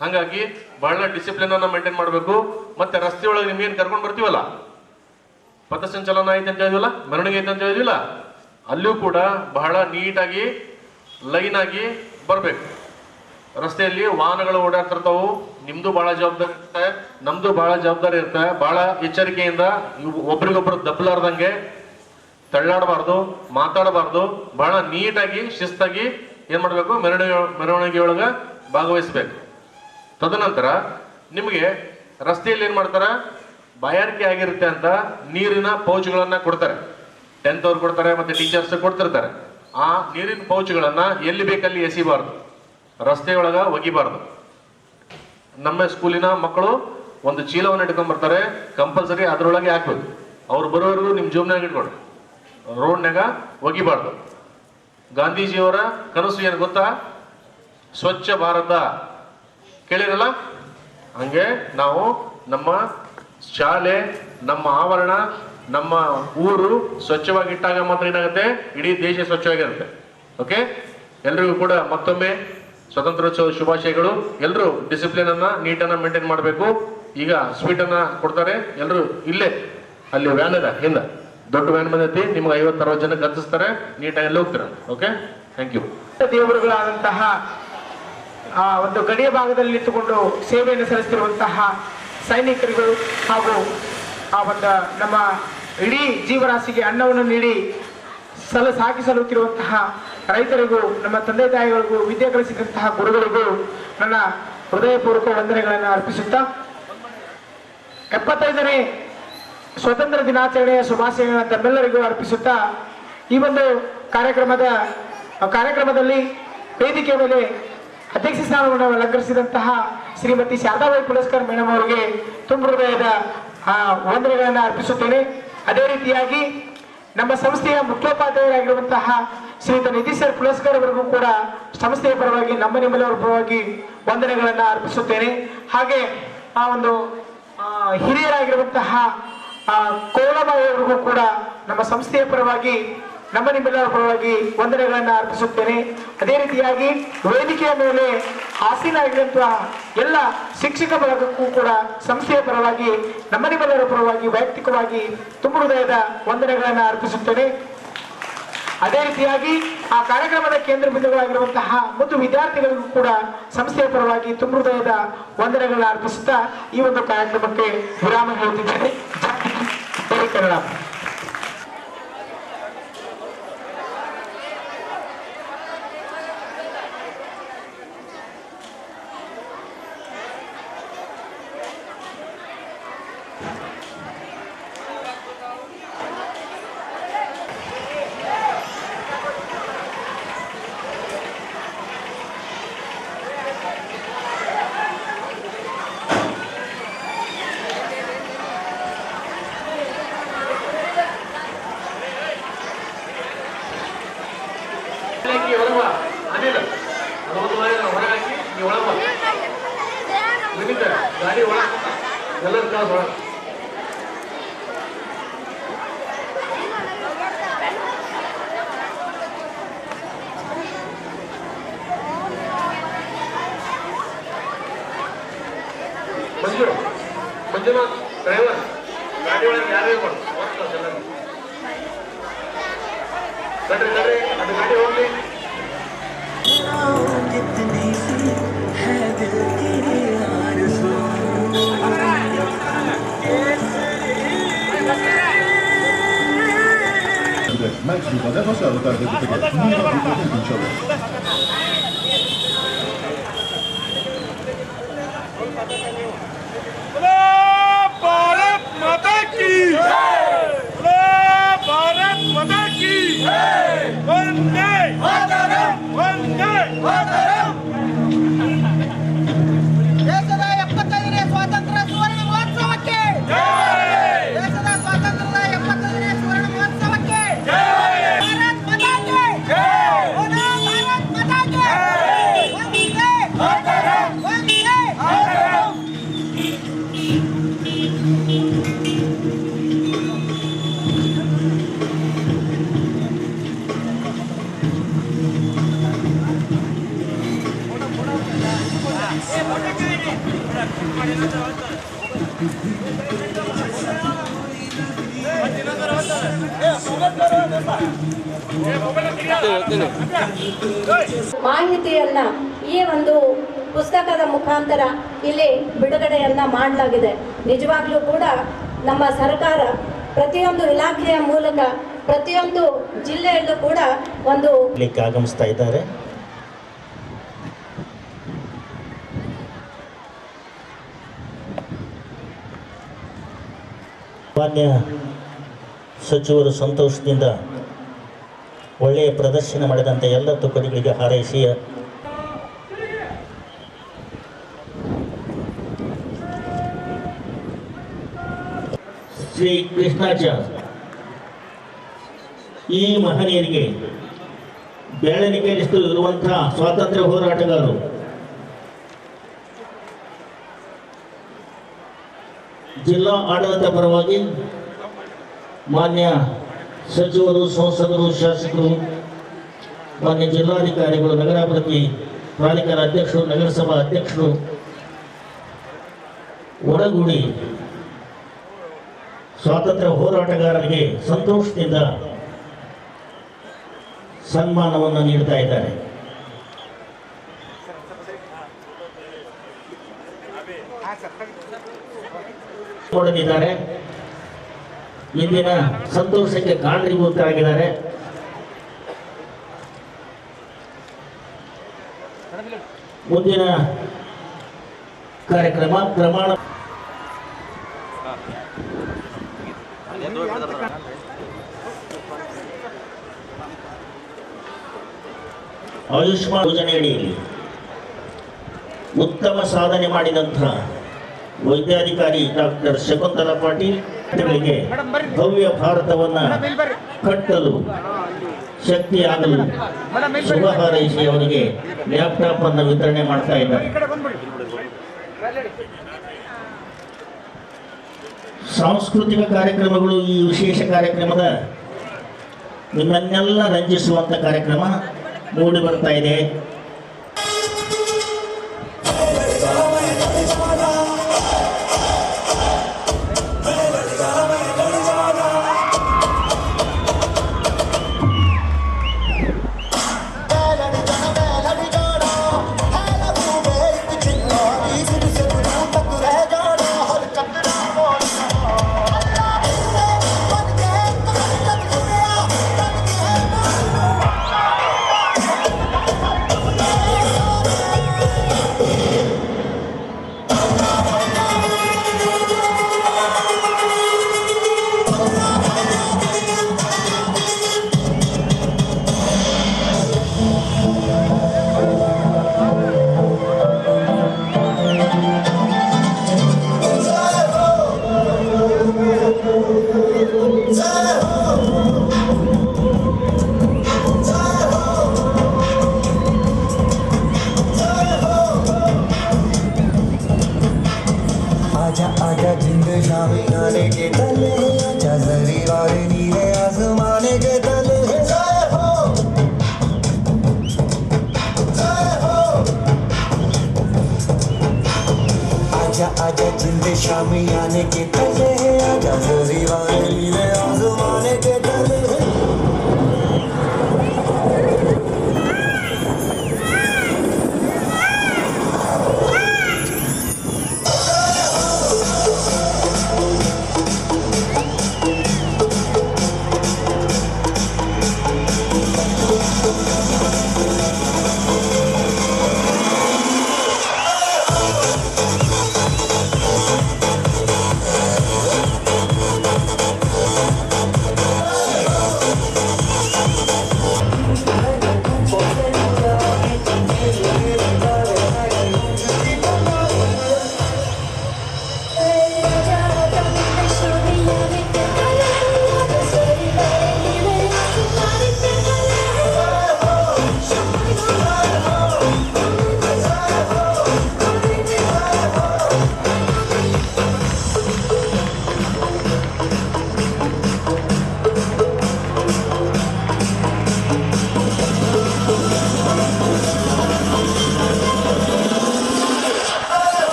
ಹಾಗಾಗಿ ಬಹಳ ಡಿಸಿಪ್ಲಿನನ್ನು ಮೇಂಟೈನ್ ಮಾಡಬೇಕು. ಮತ್ತು ರಸ್ತೆ ಒಳಗೆ ನಿಮ್ಗೇನು ಕರ್ಕೊಂಡು ಬರ್ತೀವಲ್ಲ, ಪಥಸಂಚಲನ ಐತೆ ಅಂತ ಹೇಳಿದ್ವಲ್ಲ, ಮೆರವಣಿಗೆ ಐತೆ ಅಂತ ಹೇಳಿದ್ವಿಲ್ಲ, ಅಲ್ಲಿಯೂ ಕೂಡ ಬಹಳ ನೀಟಾಗಿ ಲೈನ್ ಆಗಿ ಬರಬೇಕು. ರಸ್ತೆಯಲ್ಲಿ ವಾಹನಗಳು ಓಡಾಡ್ತಿರ್ತಾವು, ನಿಮ್ದು ಬಹಳ ಜವಾಬ್ದಾರಿ ಇರುತ್ತೆ, ನಮ್ದು ಬಹಳ ಜವಾಬ್ದಾರಿ ಇರುತ್ತೆ. ಬಹಳ ಎಚ್ಚರಿಕೆಯಿಂದ ಒಬ್ರಿಗೊಬ್ರು ದಬ್ಬಲಾರ್ದಂಗೆ ತಳ್ಳಾಡಬಾರ್ದು, ಮಾತಾಡಬಾರ್ದು. ಬಹಳ ನೀಟಾಗಿ ಶಿಸ್ತಾಗಿ ಏನ್ ಮಾಡಬೇಕು, ಮೆರವಣಿಗೆ ಒಳಗೆ ಭಾಗವಹಿಸ್ಬೇಕು. ತದನಂತರ ನಿಮಗೆ ರಸ್ತೆಯಲ್ಲಿ ಏನ್ ಮಾಡ್ತಾರ, ಬಾಯಾರಿಕೆ ಆಗಿರುತ್ತೆ ಅಂತ ನೀರಿನ ಪೌಚ್ಗಳನ್ನ ಕೊಡ್ತಾರೆ. 10th ಅವ್ರು ಕೊಡ್ತಾರೆ, ಮತ್ತೆ ಟೀಚರ್ಸ್ ಕೊಡ್ತಿರ್ತಾರೆ. ಆ ನೀರಿನ ಪೌಚ್ಗಳನ್ನ ಎಲ್ಲಿ ಬೇಕಲ್ಲಿ ಎಸಿಬಾರ್ದು, ರಸ್ತೆಯೊಳಗ ಒಗಿಬಾರ್ದು. ನಮ್ಮ ಸ್ಕೂಲಿನ ಮಕ್ಕಳು ಒಂದು ಚೀಲವನ್ನು ಇಟ್ಕೊಂಡ್ ಬರ್ತಾರೆ, ಕಂಪಲ್ಸರಿ ಅದರೊಳಗೆ ಹಾಕ್ಬೇಕು. ಅವ್ರು ಬರೋವರೆಗೂ ನಿಮ್ಮ ಜೋಬ್ನಾಗ ಇಟ್ಕೊಡ್ರಿ, ರೋಡ್ನಾಗ ಒಗಿಬಾರ್ದು. ಗಾಂಧೀಜಿಯವರ ಕನಸು ಏನು ಗೊತ್ತಾ? ಸ್ವಚ್ಛ ಭಾರತ ಕೇಳಿರಲ್ಲ? ಹಂಗೆ ನಾವು ನಮ್ಮ ಶಾಲೆ, ನಮ್ಮ ಆವರಣ, ನಮ್ಮ ಊರು ಸ್ವಚ್ಛವಾಗಿಟ್ಟಾಗ ಮಾತ್ರ ಏನಾಗುತ್ತೆ, ಇಡೀ ದೇಶ ಸ್ವಚ್ಛವಾಗಿರುತ್ತೆ. ಓಕೆ, ಎಲ್ರಿಗೂ ಕೂಡ ಮತ್ತೊಮ್ಮೆ ಸ್ವಾತಂತ್ರ್ಯೋತ್ಸವ ಶುಭಾಶಯಗಳು. ಎಲ್ಲರೂ ಡಿಸಿಪ್ಲಿನ್ ಅನ್ನ, ನೀಟನ್ನ ಮೇಂಟೈನ್ ಮಾಡಬೇಕು. ಈಗ ಸ್ವೀಟ್ ಅನ್ನ ಕೊಡ್ತಾರೆ, ಎಲ್ಲರೂ ಇಲ್ಲೇ ಅಲ್ಲಿ ವ್ಯಾನ್ ಇದೆ ಹಿಂದ, ದೊಡ್ಡ ವ್ಯಾನ್ ಬಂದೈತಿ, ನಿಮ್ಗೆ 50-60 ಜನ ಕರ್ತಿಸ್ತಾರೆ, ನೀಟಾಗಿ ಎಲ್ಲ ಹೋಗ್ತೀರ. Okay, thank you.
ದೇವರುಗಳಾದಂತಹ ಆ ಒಂದು ಗಡಿಯ ಭಾಗದಲ್ಲಿ ನಿಂತುಕೊಂಡು ಸೇವೆಯನ್ನು ಸಲ್ಲಿಸುತ್ತಿರುವಂತಹ ಸೈನಿಕರುಗಳು ಹಾಗೂ ಆ ಒಂದು ನಮ್ಮ ಇಡೀ ಜೀವರಾಶಿಗೆ ಅನ್ನವನ್ನು ನೀಡಿ ಸಾಗಿ ಸಲ್ಲುತ್ತಿರುವಂತಹ ರೈತರಿಗೂ, ನಮ್ಮ ತಂದೆ ತಾಯಿಗಳಿಗೂ, ವಿದ್ಯೆ ಕಲಿಸಿದಂತಹ ಗುರುಗಳಿಗೂ ನನ್ನ ಹೃದಯಪೂರ್ವಕ ವಂದನೆಗಳನ್ನು ಅರ್ಪಿಸುತ್ತಾ 75ನೇ ಸ್ವತಂತ್ರ ದಿನಾಚರಣೆಯ ಶುಭಾಶಯಗಳನ್ನು ತಮ್ಮೆಲ್ಲರಿಗೂ ಅರ್ಪಿಸುತ್ತಾ ಈ ಒಂದು ಕಾರ್ಯಕ್ರಮದಲ್ಲಿ ವೇದಿಕೆ ಮೇಲೆ ಅಧ್ಯಕ್ಷ ಸ್ಥಾನವನ್ನು ಅಲಂಕರಿಸಿದಂತಹ ಶ್ರೀಮತಿ ಶಾರದಾಬಾಯಿ ಪುಲಸ್ಕರ್ ಮೇಡಮ್ ಅವರಿಗೆ ತುಂಬ ಹೃದಯದ ವಂದನೆಗಳನ್ನು ಅರ್ಪಿಸುತ್ತೇನೆ. ಅದೇ ರೀತಿಯಾಗಿ ನಮ್ಮ ಸಂಸ್ಥೆಯ ಮುಖ್ಯೋಪಾಧ್ಯಾಯರಾಗಿರುವಂತಹ ಶ್ರೀಯುತ ನಿಧಿ ಸರ್ ಪುಲಸ್ಕರ್ ಅವರಿಗೂ ಕೂಡ ಸಂಸ್ಥೆಯ ಪರವಾಗಿ ನಿಮ್ಮೆಲ್ಲರ ಪರವಾಗಿ ವಂದನೆಗಳನ್ನು ಅರ್ಪಿಸುತ್ತೇನೆ. ಹಾಗೆ ಆ ಒಂದು ಹಿರಿಯರಾಗಿರುವಂತಹ ಕೋಲಬಾಯಿ ಅವರಿಗೂ ಕೂಡ ನಮ್ಮ ಸಂಸ್ಥೆಯ ಪರವಾಗಿ ನಿಮ್ಮೆಲ್ಲರ ಪರವಾಗಿ ವಂದನೆಗಳನ್ನು ಅರ್ಪಿಸುತ್ತೇನೆ. ಅದೇ ರೀತಿಯಾಗಿ ವೇದಿಕೆಯ ಮೇಲೆ ಆಸೀನಾಗಿರುವಂತಹ ಎಲ್ಲ ಶಿಕ್ಷಕ ಬಳಗಕ್ಕೂ ಕೂಡ ಸಂಸ್ಥೆಯ ಪರವಾಗಿ ನಿಮ್ಮೆಲ್ಲರ ಪರವಾಗಿ ವೈಯಕ್ತಿಕವಾಗಿ ತುಂಬ ಹೃದಯದ ವಂದನೆಗಳನ್ನು ಅರ್ಪಿಸುತ್ತೇನೆ. ಅದೇ ರೀತಿಯಾಗಿ ಆ ಕಾರ್ಯಕ್ರಮದ ಕೇಂದ್ರ ಬಿಂದುಗಳಾಗಿರುವಂತಹ ಮತ್ತು ವಿದ್ಯಾರ್ಥಿಗಳಿಗೂ ಕೂಡ ಸಂಸ್ಥೆಯ ಪರವಾಗಿ ತುಂಬ ಹೃದಯದ ವಂದನೆಗಳನ್ನು ಅರ್ಪಿಸುತ್ತಾ ಈ ಒಂದು ಕಾರ್ಯಕ್ರಮಕ್ಕೆ ವಿರಾಮ ಹೇಳುತ್ತಿದ್ದೇನೆ. ಜೈ ಕನ್ನಡ.
ಗಾಡಿ ಒಳ ಎಲ್ಲರ ಕಾಸು ಒಳ ಮಂಜುನಾಥ್ ಡ್ರೈವರ್ ಗಾಡಿ ಒಳಗೆ ಯಾರೇ ಕೊಡು ಕಡ್ರಿ ಅದು ಗಾಡಿ ಹೋಗ್ಲಿ.
Max va adesso a ruotare perché non va più cominciare.
Bharat माता की भारत माता की वंदे मातरम वंदे मातरम. ದೇಶದ 75ನೇ ಸ್ವಾತಂತ್ರ್ಯ ಸುವರ್ಣ ಮಹೋತ್ಸವಕ್ಕೆ ದೇಶದ ಸ್ವಾತಂತ್ರ್ಯದ 75ನೇ ಸುವರ್ಣ ಮಹೋತ್ಸವಕ್ಕೆ ಭಾರತ್ ಮಾತಾ ಕಿ ಭಾರತ್ ಮಾತಾ ಕಿ ವಂದೇ ಮಾತರಂ ವಂದೇ ಮಾತರಂ.
ಮಾಹಿತಿಯನ್ನ ಈ ಒಂದು ಪುಸ್ತಕದ ಮುಖಾಂತರ ಇಲ್ಲಿ ಬಿಡುಗಡೆಯನ್ನ ಮಾಡಲಾಗಿದೆ. ನಿಜವಾಗ್ಲೂ ಕೂಡ ನಮ್ಮ ಸರ್ಕಾರ ಪ್ರತಿಯೊಂದು ಇಲಾಖೆಯ ಮೂಲಕ ಪ್ರತಿಯೊಂದು ಜಿಲ್ಲೆಯಲ್ಲೂ ಕೂಡ ಒಂದು
ಆಗಮಿಸ್ತಾ ಇದ್ದಾರೆ. ಮಾನ್ಯ ಸಚಿವರು ಸಂತೋಷದಿಂದ ಒಳ್ಳೆಯ ಪ್ರದರ್ಶನ ಮಾಡಿದಂಥ ಎಲ್ಲ ತುಕಡಿಗಳಿಗೆ ಹಾರೈಸಿ ಶ್ರೀ ಕೃಷ್ಣಾಚಾರ್ಯ ಈ ಮಹನೀಯರಿಗೆ ಬೆಳವಣಿಗೆಯಲ್ಲಿ ಇರುವಂತಹ ಸ್ವಾತಂತ್ರ್ಯ ಹೋರಾಟಗಾರರು ಜಿಲ್ಲಾ ಆಡಳಿತ ಪರವಾಗಿ ಮಾನ್ಯ ಸಚಿವರು, ಸಂಸದರು, ಶಾಸಕರು, ಮಾನ್ಯ ಜಿಲ್ಲಾಧಿಕಾರಿಗಳು, ನಗರಾಭಿವೃದ್ಧಿ ಪಾಲಿಕೆಯ ಅಧ್ಯಕ್ಷರು, ನಗರಸಭಾ ಅಧ್ಯಕ್ಷರು ಒಳಗೂಡಿ ಸ್ವಾತಂತ್ರ್ಯ ಹೋರಾಟಗಾರರಿಗೆ ಸಂತೋಷದಿಂದ ಸನ್ಮಾನವನ್ನು ನೀಡ್ತಾ ಇದ್ದಾರೆ. ಕೊಡಲಿದ್ದಾರೆ. ಇಂದಿನ ಸಂತೋಷಕ್ಕೆ ಕಾರಣೀಭೂತರಾಗಿದ್ದಾರೆ. ಮುಂದಿನ ಕಾರ್ಯಕ್ರಮ ಪ್ರಮಾಣ ಆಯುಷ್ಮಾನ್ ಯೋಜನೆಯಡಿಯಲ್ಲಿ ಉತ್ತಮ ಸಾಧನೆ ಮಾಡಿದಂತಹ ವೈದ್ಯಾಧಿಕಾರಿ ಡಾಕ್ಟರ್ ಶಕುಂತಲಾ ಪಾಟೀಲ್ ಗಳಿಗೆ ಭವ್ಯ ಭಾರತವನ್ನು ಕಟ್ಟಲು ಶಕ್ತಿಯಾಗಲು ಶುಭ ಹಾರೈಸಿ ಅವರಿಗೆ ಲ್ಯಾಪ್ಟಾಪ್ ಅನ್ನು ವಿತರಣೆ ಮಾಡ್ತಾ ಇದ್ದಾರೆ. ಸಾಂಸ್ಕೃತಿಕ ಕಾರ್ಯಕ್ರಮಗಳು ಈ ವಿಶೇಷ ಕಾರ್ಯಕ್ರಮದ ನಿಮ್ಮನ್ನೆಲ್ಲ ರಂಜಿಸುವಂತ ಕಾರ್ಯಕ್ರಮ ಮೂಡಿ ಬರ್ತಾ ಇದೆ.
आजा आजा जिंद शामी गाने के तले, आजा जरी वाले नीले आसमाने के तले। जय हो जय हो। आजा आजा जिंद शामी गाने के तले, आजा जरी वाले नीले आसमाने के तले।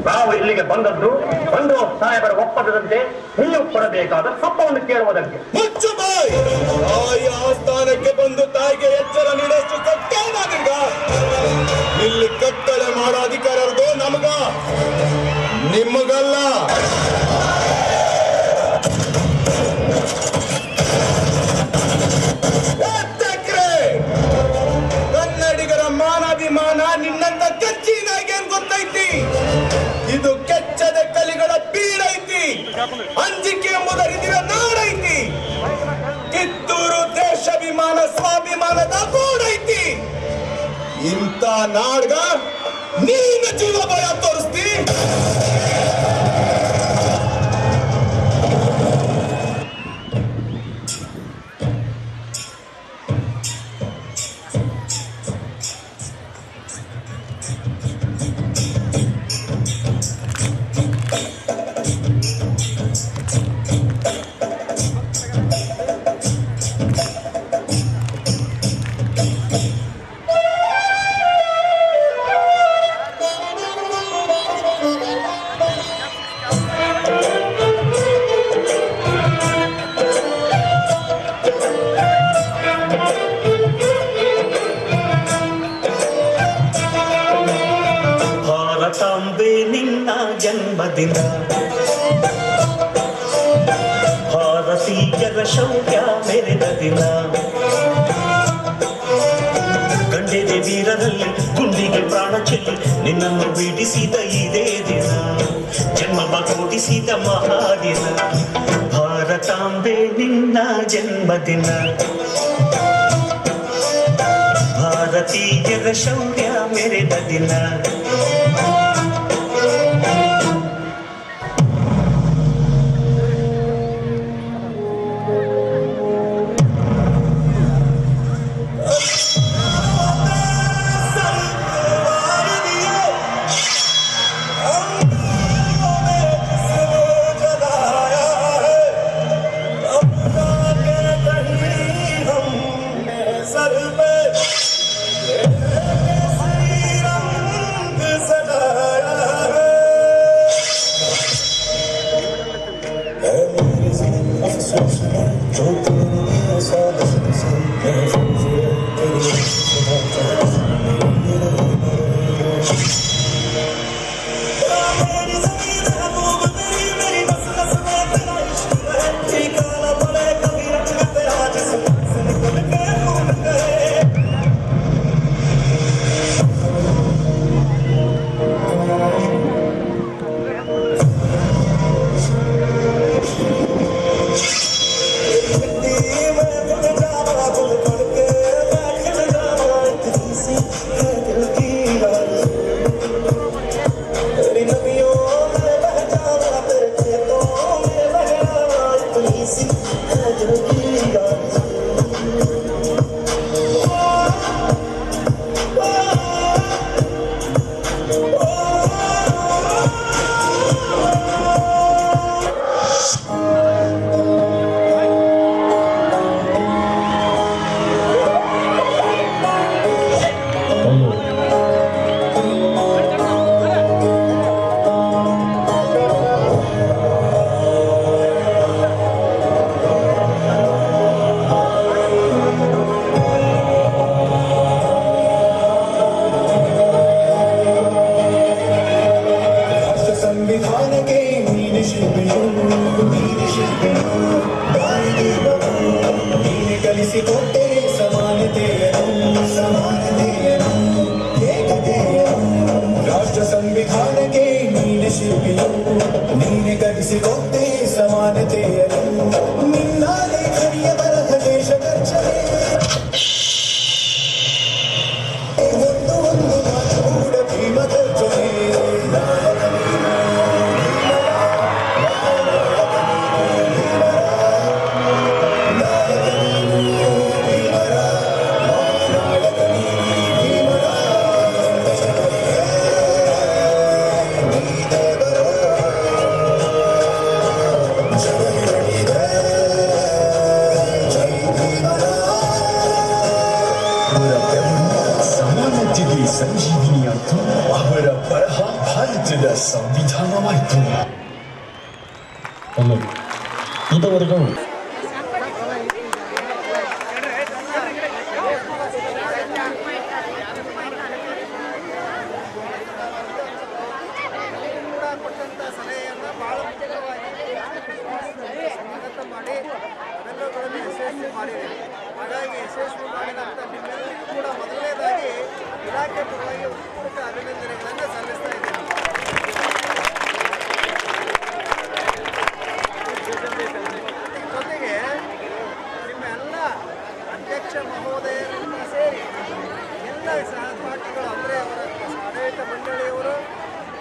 ನಾವು ಇಲ್ಲಿಗೆ ಬಂದದ್ದು ಬಂದು ಸಾಹೇಬರ ಒಪ್ಪಂದದಂತೆ ನೀವು ಕೊಡಬೇಕಾದ ಸಪ್ಪವನ್ನು ಕೇಳುವುದಕ್ಕೆ.
ಮುಚ್ಚು ಬಾಯ್! ತಾಯಿಯ ಆಸ್ಥಾನಕ್ಕೆ ಬಂದು ತಾಯಿಗೆ ಎಚ್ಚರ ನೀಡೋಷ್ಟು ಸತ್ಯನಾಗ ಇಲ್ಲಿ ಕಟ್ಟಳೆ ಮಾಡೋ ಅಧಿಕಾರದ್ದು ನಮಗ, ನಿಮಗಲ್ಲ. ಕನ್ನಡಿಗರ ಮಾನಾಭಿಮಾನ ನಿನ್ನಂತ ಕಚ್ಚಿನಾಗೇನ್ ಗೊತ್ತೈತಿ? ಇದು ಕೆಚ್ಚದ ಕಲಿಗಳ ಬೀಡೈತಿ, ಅಂಜಿಕೆ ಎಂಬುದರಿದಿರ ನಾಡೈತಿ. ಕಿತ್ತೂರು ದೇಶಾಭಿಮಾನ ಸ್ವಾಭಿಮಾನದ ಗೂಡೈತಿ. ಇಂಥ ನಾಡ್ಗ ನೀನು ಜೀವ ಭಯ ತೋರಿಸ್ತಿ?
ಭಾರತಾಂಬೆ ನಿನ್ನ ಜನ್ಮದಿನ, ಭಾರತೀಯರ ಶೌರ್ಯ ಮೆರೆದ ದಿನ, ಗಂಡೆದೆ ವೀರರಲ್ಲಿ ಗುಂಡಿಗೆ ಪ್ರಾಣ ಚೆಲ್ಲಿ ನಿನ್ನನ್ನು ಬಿಡಿಸಿದ ಇದೇ ದಿನ, ಜನ್ಮ ಕೊಡಿಸಿದ ಮಹಾದಿನ. ಭಾರತಾಂಬೆ ನಿನ್ನ ಜನ್ಮದಿನ, ಭಾರತೀಯರ ಶೌರ್ಯ ಮೆರೆದ ದಿನ.
Jai ರಾಜ್ಯದ ಸಂವಿಧಾನವಾಯಿತು. ಇದುವರೆಗೂ
ಹಾಗಾಗಿ ಯಶಸ್ವಿ ಮಾಡಿದಂಥ ನಿಮ್ಮೆಲ್ಲರಿಗೂ ಕೂಡ ಮೊದಲನೇದಾಗಿ ಇಲಾಖೆ ಪರವಾಗಿ ಪೂರ್ವಕ ಅಭಿನಂದನೆಗಳನ್ನು ಸಲ್ಲಿಸ್ತಾ ಇದ್ದೀನಿ. ಜೊತೆಗೆ ನಿಮ್ಮೆಲ್ಲ ಅಧ್ಯಕ್ಷ ಮಹೋದಯರನ್ನು ಸೇರಿ ಎಲ್ಲ ಸಹಪಾಠಿಗಳು ಅಂದರೆ ಅವರ ಆಡಳಿತ ಮಂಡಳಿಯವರು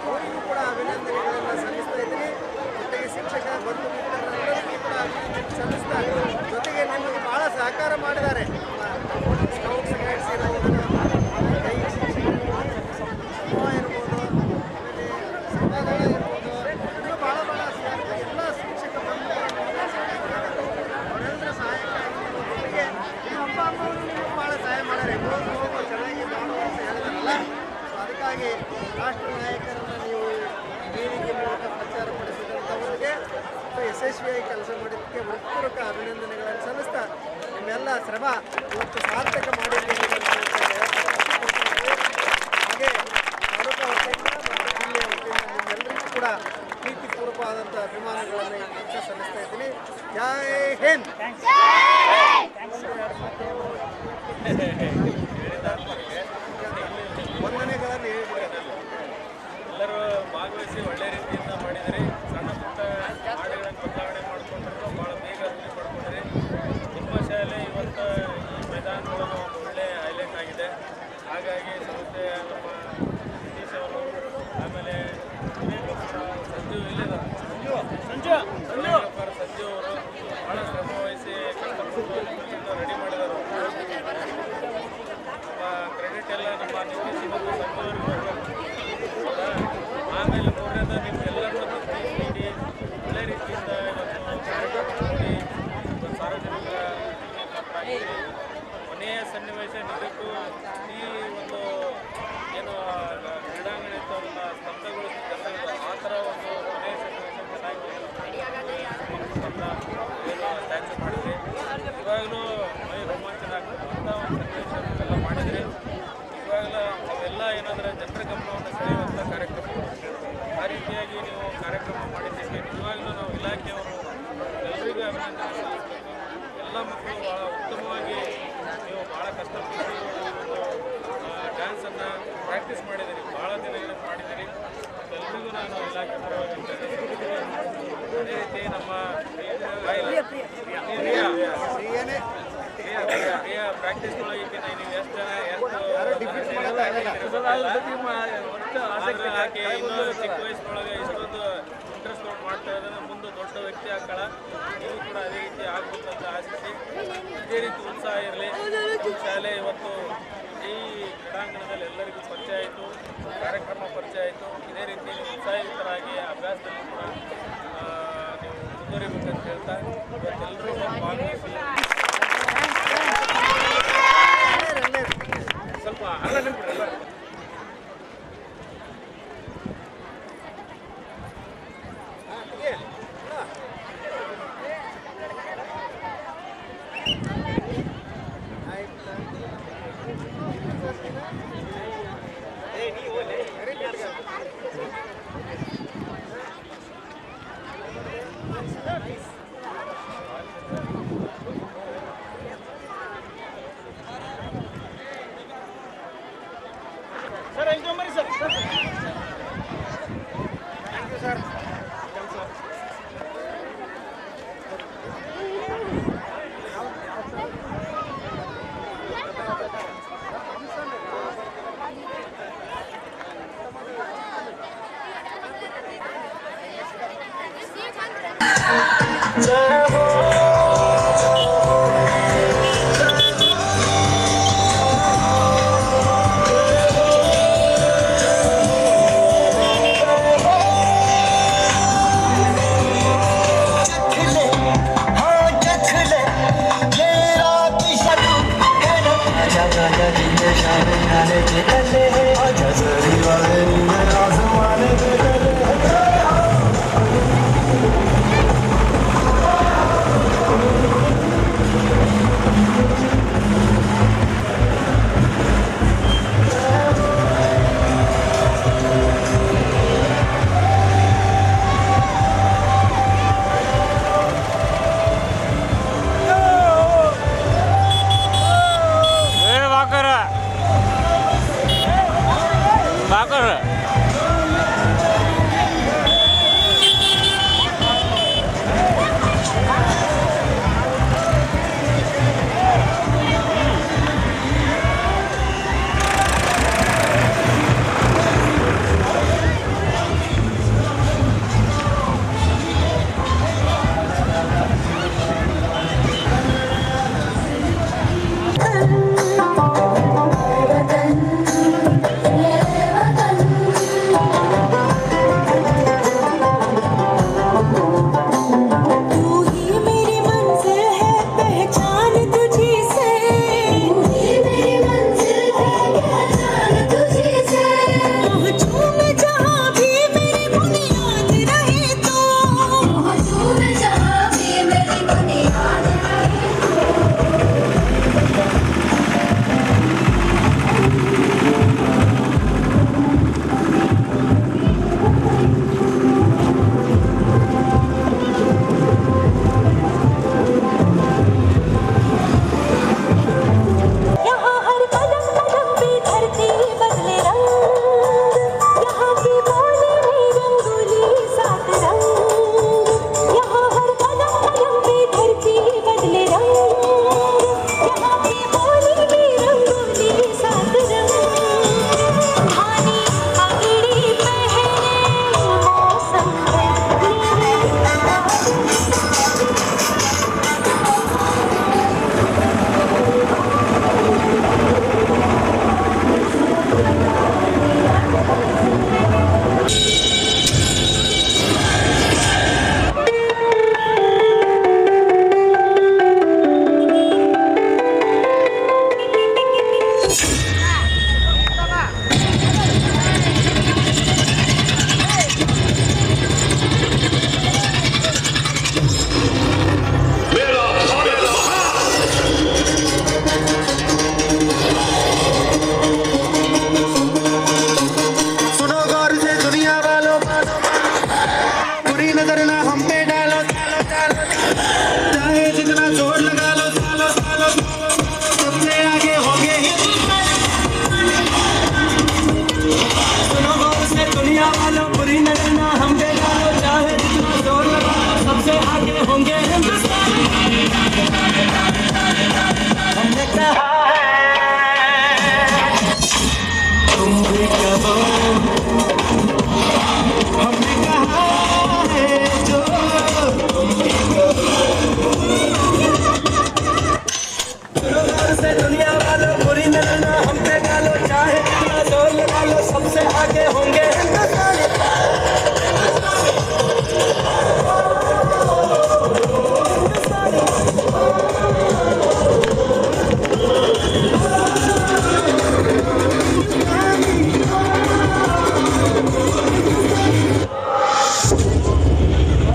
ಅವರಿಗೂ ಕೂಡ ಅಭಿನಂದನೆಗಳನ್ನು ಸಲ್ಲಿಸ್ತಾ ಇದ್ದೀನಿ. ಜೊತೆಗೆ ಶಿಕ್ಷಕ ಬಂಧು ಮಿತ್ರರೆಲ್ಲರಿಗೂ ಕೂಡ ಅಭಿನಂದನೆ ಸಲ್ಲಿಸ್ತಾ ಜೊತೆಗೆ ನಿಮಗೆ ಭಾಳ ಸಹಕಾರ ಮಾಡಿದ್ದಾರೆ. ಸ್ಕೌಟ್ಸ್ ಗೈಡ್ಸ್ ಇರ್ಬೋದು, ಕೈ ಶಿಕ್ಷಕರು ಇರ್ಬೋದು, ಆಮೇಲೆ ಸಭಾದಳ ಇರ್ಬೋದು, ಇನ್ನೂ ಭಾಳ ಎಲ್ಲ ಶಿಕ್ಷಕ ಅವರೆಲ್ಲರ ಸಹಾಯಕ್ಕಾಗಿ ಜೊತೆಗೆ ನಿಮ್ಮ ಅಪ್ಪ ಅಮ್ಮವರು ನಿಮಗೆ ಭಾಳ ಸಹಾಯ ಮಾಡ್ಯಾರೆ. ಹೋಗು ಚೆನ್ನಾಗಿ ಮಾಡು ಅಂತ ಹೇಳಿದಾರಲ್ಲ, ಅದಕ್ಕಾಗಿ ರಾಷ್ಟ್ರ ನಾಯಕರನ್ನು ನೀವು ವೇದಿಕೆ ಮೂಲಕ ಪ್ರಚಾರ ಪಡಿಸಿದಂಥವರಿಗೆ ಯಶಸ್ವಿಯಾಗಿ ಕೆಲಸ ಮಾಡಿದ್ದಕ್ಕೆ ಹೃತ್ಪೂರ್ವಕ ಅಭಿನಂದನೆಗಳನ್ನು ಸಲ್ಲಿಸ್ತಾ ನಿಮ್ಮೆಲ್ಲ ಶ್ರಮ ಇವತ್ತು ಸಾರ್ಥಕ ಮಾಡಿದ್ದೇನೆ ಅಂತ ಹಾಗೆ ತಾಲೂಕಾ ವತಿಯಿಂದ ಮತ್ತು ಜಿಲ್ಲೆಯ ವತಿಯಿಂದ ನಿಮ್ಮೆಲ್ಲರಿಗೂ ಕೂಡ ಪ್ರೀತಿಪೂರ್ವಕವಾದಂಥ ಅಭಿಮಾನಗಳನ್ನು ಈ ಸಲ್ಲಿಸ್ತಾ ಇದ್ದೀನಿ. ಜೈ ಹಿಂದ್. ವಂದನೆಗಳನ್ನು ಹೇಳಿಬಿಡಿ.
ಎಲ್ಲರೂ ಭಾಗವಹಿಸಿ ಒಳ್ಳೆ ರೀತಿಯಿಂದ ಮಾಡಿದರೆ ಸಣ್ಣ ಪುಟ್ಟ ಹಾಡುಗಳನ್ನು ಬದಲಾವಣೆ ಮಾಡಿಕೊಂಡ್ರು ಭಾಳ ಬೇಗ ಅಭಿವೃದ್ಧಿ ಪಡ್ಕೊಂಡ್ರಿ. ನಿಮ್ಮ ಶಾಲೆ ಇವತ್ತು ಈ ಮೈದಾನದೊಳಗೆ ಒಂದು ಒಳ್ಳೆಯ ಹೈಲೈಟ್ ಆಗಿದೆ. ಹಾಗಾಗಿ ಸಂಸ್ಥೆಯ ನಮ್ಮ ಸತೀಶ್ ಅವರು ಆಮೇಲೆ ಸಂಜು ಸಂಜು ಅವರು ಭಾಳ ಶ್ರಮ ವಹಿಸಿ ಕಷ್ಟಪಟ್ಟು ರೆಡಿ ಮಾಡಿದರು. ಕ್ರೆಡಿಟ್ ಎಲ್ಲ ನಮ್ಮ ನಿತೀಶ್ ಮತ್ತು ಸಂಜು ಆಮೇಲೆ ಮೂರನೇದು ನಿಮ್ಮೆಲ್ಲರೂ ನೀಡಿ ಒಳ್ಳೆ ರೀತಿಯಿಂದ ಇವತ್ತು ಕಾರ್ಯಕ್ರಮ ಮಾಡಿ ಸಾರ್ವಜನಿಕರ ಕೊನೆಯ ಸನ್ನಿವೇಶ ನಿಜಕ್ಕೂ ಈ ಒಂದು ಏನು ಕ್ರೀಡಾಂಗಣ ಇದ್ದವನ್ನ ಸ್ತಬ್ಧಗೊಳಿಸಿದ ಆ ಥರ ಒಂದು ಕೊನೆಯ ಸನ್ನಿವೇಶ ಏನು ಸ್ಟ್ಯಾಚು ಮಾಡಿದ್ರಿ. ಇವಾಗಲೂ ಮೈ ರೋಮಾಂಚನ ಆಗ್ತಕ್ಕಂಥ ಒಂದು ಸನ್ನಿವೇಶನೆಲ್ಲ ಮಾಡಿದ್ರಿ. ಇವಾಗಲೂ ಅವೆಲ್ಲ ಏನಾದರೂ ಜನರ ಗಮನವನ್ನು ಸೆಳೆಯುವಂಥ ಕಾರ್ಯಕ್ರಮ ಆ ರೀತಿಯಾಗಿ ನೀವು ಕಾರ್ಯಕ್ರಮ ಮಾಡಿದ್ದಕ್ಕೆ ನಿಜವಾಗಲೂ ನಾವು ಇಲಾಖೆಯವರು ಎಲ್ಲರಿಗೂ ಅಭಿನಂದನೆ ಸಲ್ಲಿಸಬೇಕು. ಎಲ್ಲ ಮಕ್ಕಳು ಭಾಳ ಉತ್ತಮವಾಗಿ ನೀವು ಭಾಳ ಕಷ್ಟಪಟ್ಟು ಡ್ಯಾನ್ಸನ್ನು ಪ್ರಾಕ್ಟೀಸ್ ಮಾಡಿದ್ದೀರಿ, ಭಾಳ ದಿನಗಳನ್ನು ಮಾಡಿದ್ದೀರಿ. ಎಲ್ಲರಿಗೂ ನಾನು ಇಲಾಖೆ ಪರವಾಗಿ ಅದೇ ರೀತಿ ನಮ್ಮ ಪ್ರಾಕ್ಟೀಸ್ ಒಳಗೆ ನೀವು ಎಷ್ಟು ಜನ ಆಕೆ ಇನ್ನೂ ಚಿಕ್ಕ ವಯಸ್ಸಿನೊಳಗೆ ಇಷ್ಟೊಂದು ಇಂಟ್ರೆಸ್ಟ್ ತೊಗೊಂಡು ಮಾಡ್ತಾ ಇದ್ದಾನೆ, ಮುಂದೆ ದೊಡ್ಡ ವ್ಯಕ್ತಿ ಆಗ್ತಾಳ. ನೀವು ಕೂಡ ಅದೇ ರೀತಿ ಆಗ್ಬೇಕಂತ ಆಶಿಸಿ ಇದೇ ರೀತಿ ಉತ್ಸಾಹ ಇರಲಿ. ಶಾಲೆ ಇವತ್ತು ಈ ಕ್ರೀಡಾಂಗಣದಲ್ಲಿ ಎಲ್ಲರಿಗೂ ಪರಿಚಯ ಆಯಿತು, ಕಾರ್ಯಕ್ರಮ ಪರಿಚಯ ಆಯಿತು. ಇದೇ ರೀತಿ ಉತ್ಸಾಹಿತರಾಗಿ ಅಭ್ಯಾಸದಲ್ಲಿ ಕೂಡ ನೀವು ಮುಂದುವರಿಬೇಕಂತ ಹೇಳ್ತಾ ಇವತ್ತೆಲ್ಲರೂ ಭಾಗವಹಿಸಿ ಸ್ವಲ್ಪ
sir enjoy sir. Thank you sir.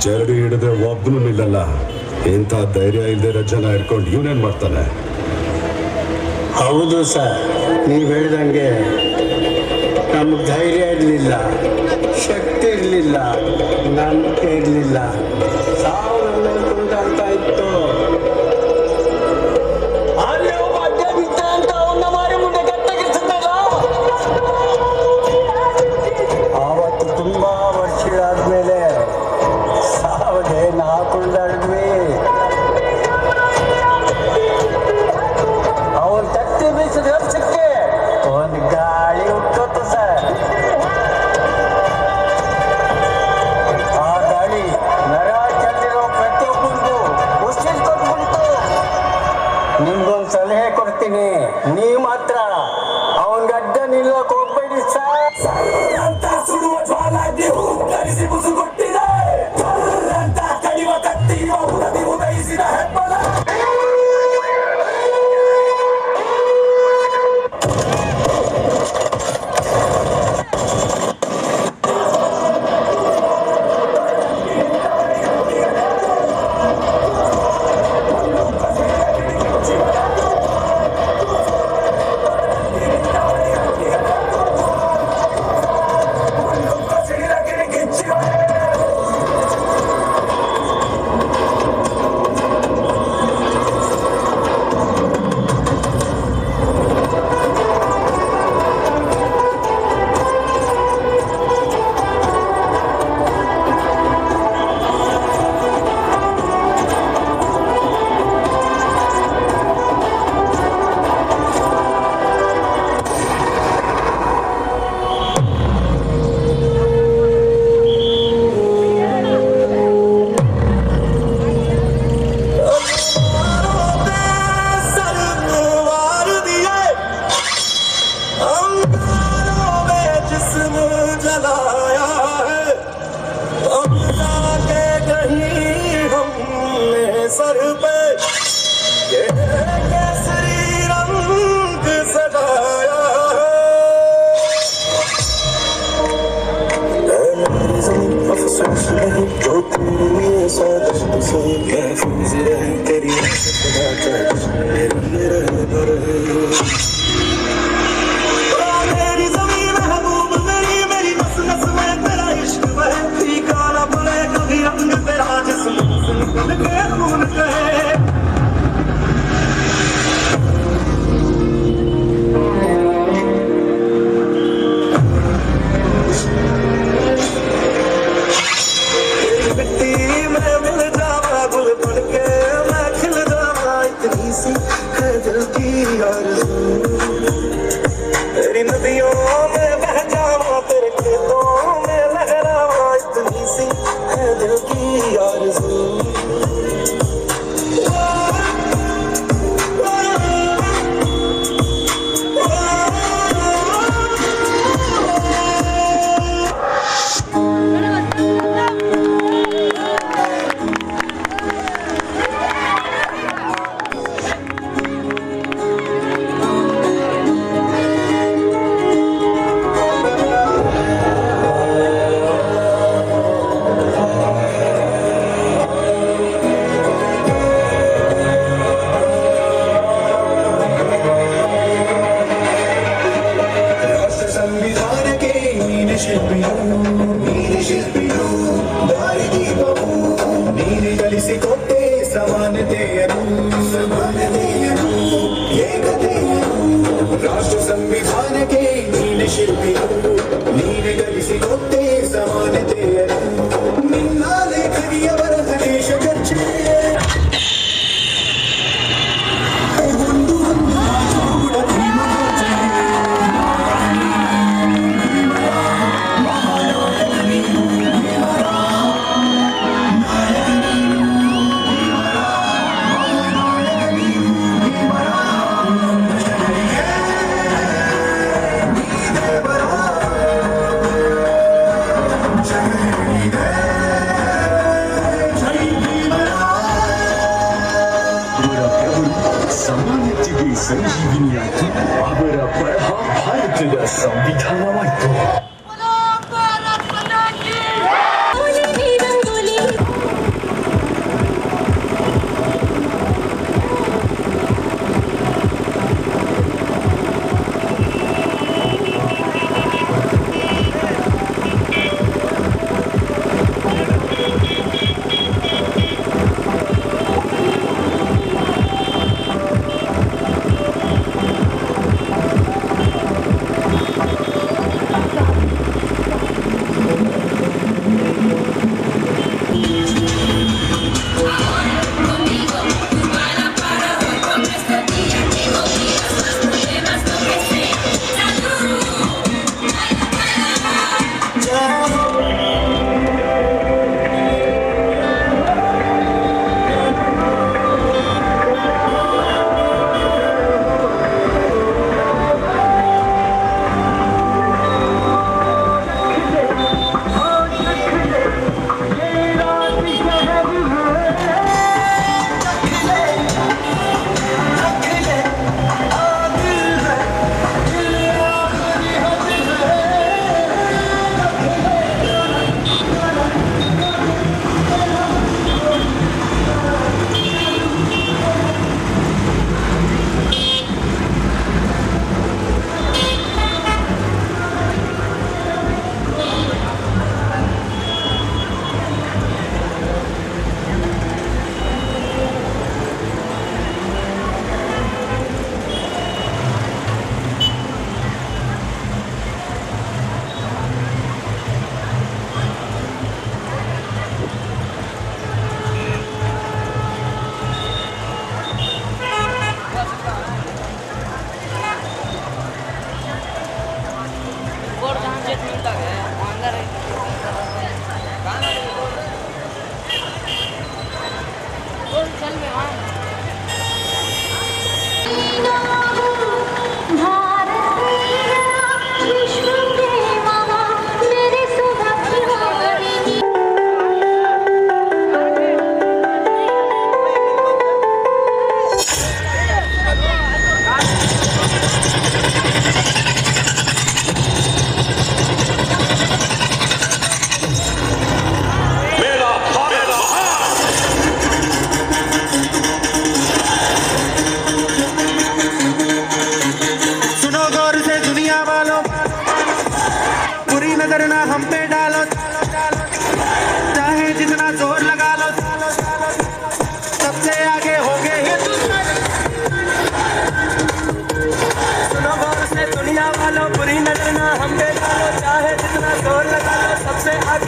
ಜರಡಿ ಹಿಡಿದ್ರೆ ಒಬ್ಬನು ನಿಲ್ಲಲ್ಲ. ಇಂಥ ಧೈರ್ಯ ಇಲ್ದಿರೋ ಜನ ಹಿಡ್ಕೊಂಡು ಇವನೇನ್ ಮಾಡ್ತಾನೆ?
ಹೌದು ಸರ್, ನೀವು ಹೇಳಿದಂಗೆ ನಮ್ಗೆ ಧೈರ್ಯ ಇರಲಿಲ್ಲ, ಶಕ್ತಿ ಇರಲಿಲ್ಲ, ನಂಬಿಕೆ ಇರಲಿಲ್ಲ. ಸಾವು ಅಂತ ಇತ್ತು. ಆವತ್ತು ತುಂಬಾ ವರ್ಷಗಳಾದ್ಮೇಲೆ ಸಾವದೆ ಹಾಕೊಂಡಾಡಿದ್ವಿ. ಅವನ್ ತಟ್ಟಿ ಬೀಸಿದ ವರ್ಷಕ್ಕೆ ಒಂದು ಗಾಳಿ ಹುಟ್ಟುತ್ತೆ ಸರ್. ಆ ಗಾಳಿ ನರ ಚೆಲ್ಲಿರೋ ಪ್ರತಿಯೊಬ್ಬಂದು ಉಸಿರು ಕೊಟ್ಬಿಡ್ತು. ನಿಮ್ಗೊಂದು ಸಲಹೆ ಕೊಡ್ತೀನಿ, ನೀವು ಮಾತ್ರ ಅವನ್ ಗಡ್ಡ ನಿಲ್ಲೋಕ್ ಹೋಗ್ಬೇಡಿ ಸರ್. ಸುಡುವ ಜ್ವಾಲ ಧರಿಸಿ ಮುಸುಗೊಟ್ಟಿದೆ, ಕಡಿವ ಕತ್ತಿ ಉದಯಿಸಿದ ಹೆಬ್ಬಲ.
ರಾಷ್ಟ್ರ ಸಂವಿಧಾನಕ್ಕೆ ನೀನೆ ಶಿಲ್ಪಿಯರು, ನೀನೆ ಗಳಿಸಿಕೊಟ್ಟೆ ಸಮಾನತೆಯರು. ನಿನ್ನ ಲೇಖನಿಯ ಬರಹ ದೇಶ ಚರ್ಚೆ ಸಮಾನತೆಗೆ ಸಂಜೀವಿನಿಯಾಗಿ ಅವರ ಬರಹ ಭಾರತದ ಸಂವಿಧಾನವಾಯಿತು.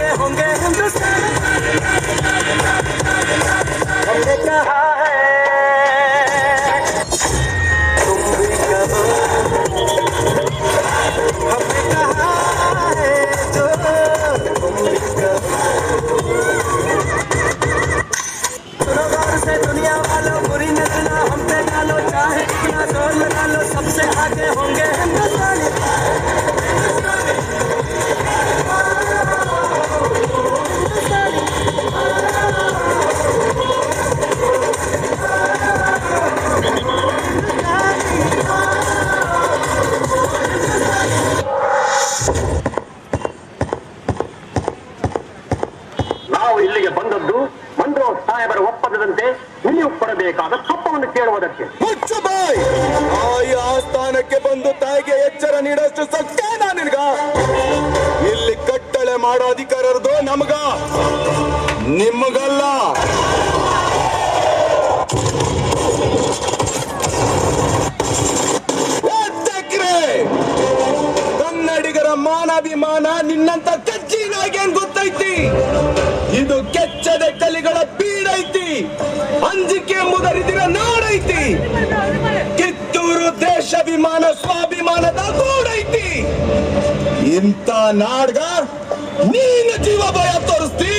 आगे होंगे हिंदुस्तान। हमने कहा है तुम भी कहो, हमने कहा है जो तुम भी कहो। सुनो गौर से दुनिया वालों, बुरी नजर हम पे डालो, चाहे कितना जोर लगा लो, सबसे आगे होंगे हिंदुस्तानी।
ನಾವು ಇಲ್ಲಿಗೆ ಬಂದದ್ದು ಮಂಡ್ರೋಸ್ ಸಾಹೇಬರ ಒಪ್ಪಂದದಂತೆ ನೀವು ಪಡಬೇಕಾದ ಸಪ್ಪವನ್ನು ಕೇಳುವುದಕ್ಕೆ.
ಮುಚ್ಚು ಬಾಯ್! ತಾಯಿ ಆಸ್ಥಾನಕ್ಕೆ ಬಂದು ತಾಯಿಗೆ ಎಚ್ಚರ ನೀಡೋಷ್ಟು ಸತ್ಯನಾ ನಿನ್ಗ? ಇಲ್ಲಿ ಕಟ್ಟಳೆ ಮಾಡೋ ಅಧಿಕಾರ ಇರೋದು ನಮಗ, ನಿಮಗಲ್ಲ. ಕನ್ನಡಿಗರ ಮಾನಾಭಿಮಾನ ನಿನ್ನಂತ ಕಜ್ಜಿನಾಗೇನ್ ಗೊತ್ತೈತಿ? ಇದು ಕೆಚ್ಚದೆ ಕಲಿಗಳ ಬೀಡೈತಿ, ಅಂಜಿಕೆ ಮುದರಿದಿರ ನಾಡೈತಿ. ಕಿತ್ತೂರು ದೇಶಾಭಿಮಾನ ಸ್ವಾಭಿಮಾನದ ಗೂಡೈತಿ. ಇಂಥ ನಾಡ್ಗ ನೀನು ಜೀವ ಭಯ ತೋರಿಸ್ತಿ?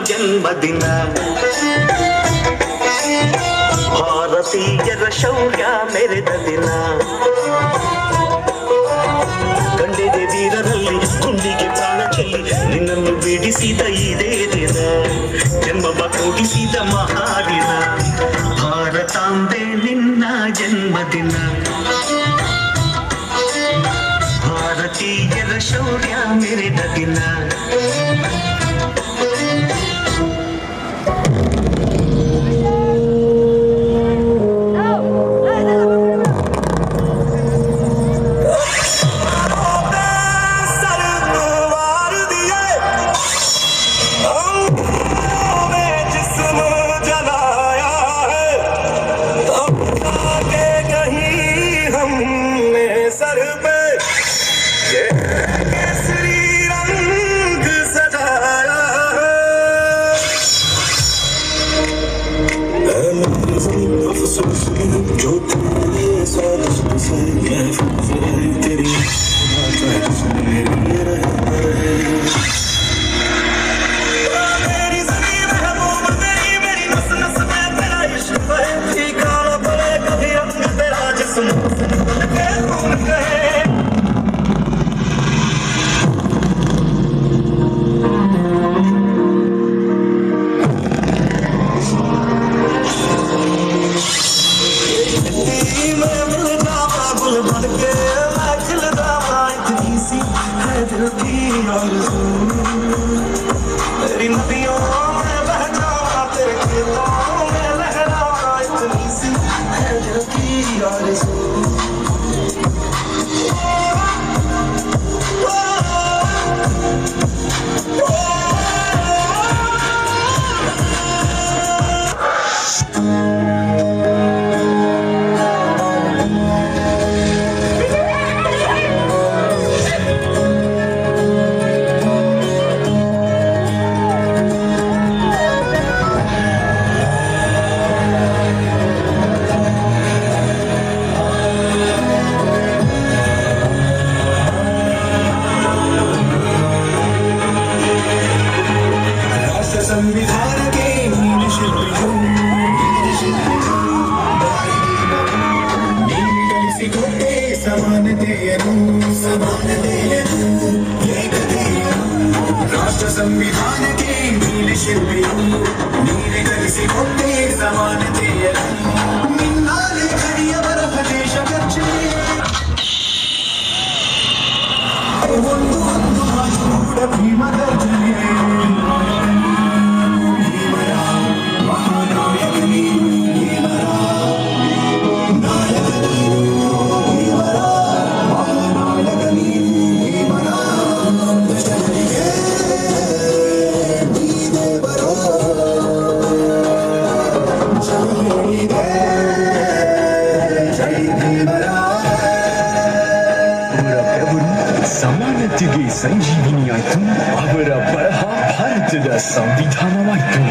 ಜನ್ಮದಿನ ಭಾರತೀಯರ ಶೌರ್ಯ ಮೆರೆದ ದಿನ. ಕಂಡಿದೆ ವೀರರಲ್ಲಿ ಗುಂಡಿಗೆ ಪ್ರಾಣ ಚೆಲ್ಲಿ ನಿನ್ನನ್ನು ಬಿಡಿಸಿದ ಇದೇ ದಿನ. ಜನ್ಮವ ಕೂಡಿಸಿದ ಮಹಾದಿನ ಭಾರತಾಂಬೆ ನಿನ್ನ ಜನ್ಮದಿನ. ಭಾರತೀಯರ ಶೌರ್ಯ ಮೆರೆದ ದಿನ.
सर पे ये श्री रंग
ಸಂವಿಧಾನಕ್ಕೆ ನೀನೆ ಶಿಲ್ಪಿಯು ನೀನೆ ಕಲಿಸಿಕೊಟ್ಟೆ ಸಮಾನತೆಯನ್ನು ನಿನ್ನಾಲೆ ಕರಿಯವರ ಪ್ರದೇಶ ಗರ್ಜನೆ ಒಂದು ಕೂಡ ಭೀಮ ಗರ್ಜನೆ ಭೀಮರ ಮಹಾನಾಯಕ ನೀನು ಭೀಮರ ನಾಯಕ ನೀನು ಭೀಮರ ಮಹಾನಾಯಕ ನೀನು ಭೀಮರ ಜನರಿಗೆ ನೀನೆ ಬರೋ ಜೈ ಹೇಳಿದೆ ಜೈ ಭೀಮರ
ಸಮಾನತೆಗೆ ಸಂಜೀವಿನಿಯಾಯಿತು ಅವರ ಬರಹ ಭಾರತದ ಸಂವಿಧಾನವಾಯಿತು.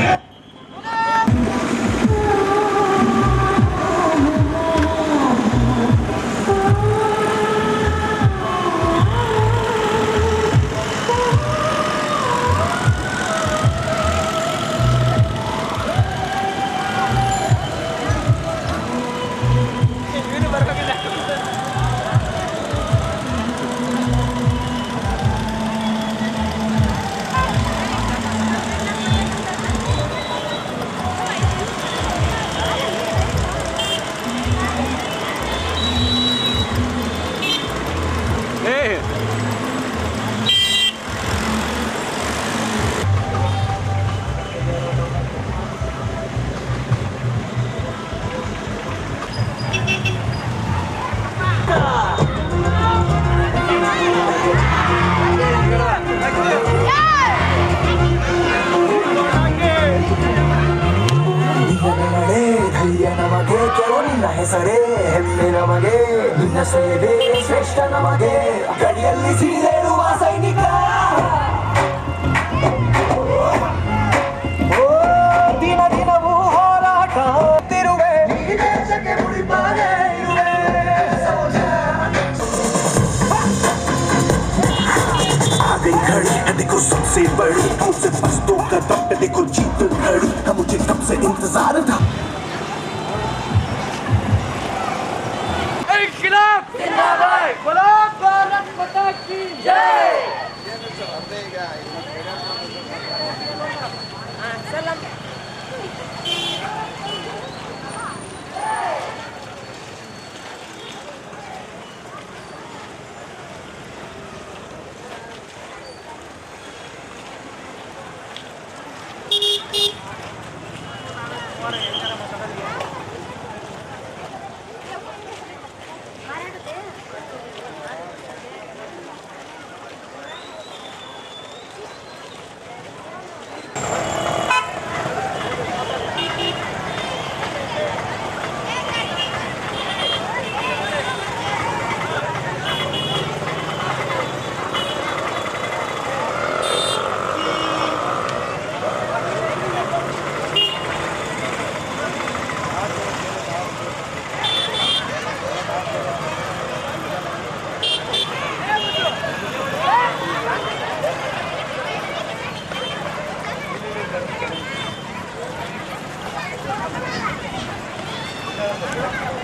ನಮಗೆ ಕೇಳೋ ನಿನ್ನ ಹೆಸರೇ ಹೆಮ್ಮೆ ನಮಗೆ ನಿನ್ನ ಸೇವೆ ಶ್ರೇಷ್ಠ ನಮಗೆ ಗಡಿಯಲ್ಲಿ ಸೀರೇರುವ ಸೈನಿಕ ದಿನ ದಿನವೂ ಹೋರಾಟ ತಿರುವೆ ಈ ದೇಶಕ್ಕೆ ಮುಡಿಪಾಗೆ ಇರುವೆ आगे खड़ी है देखो सबसे बड़ी हमसे बस्तों का दम पे देखो जीत खड़ी है मुझे कब से इंतजार था
बोलो भारत माता की जय.
Thank you.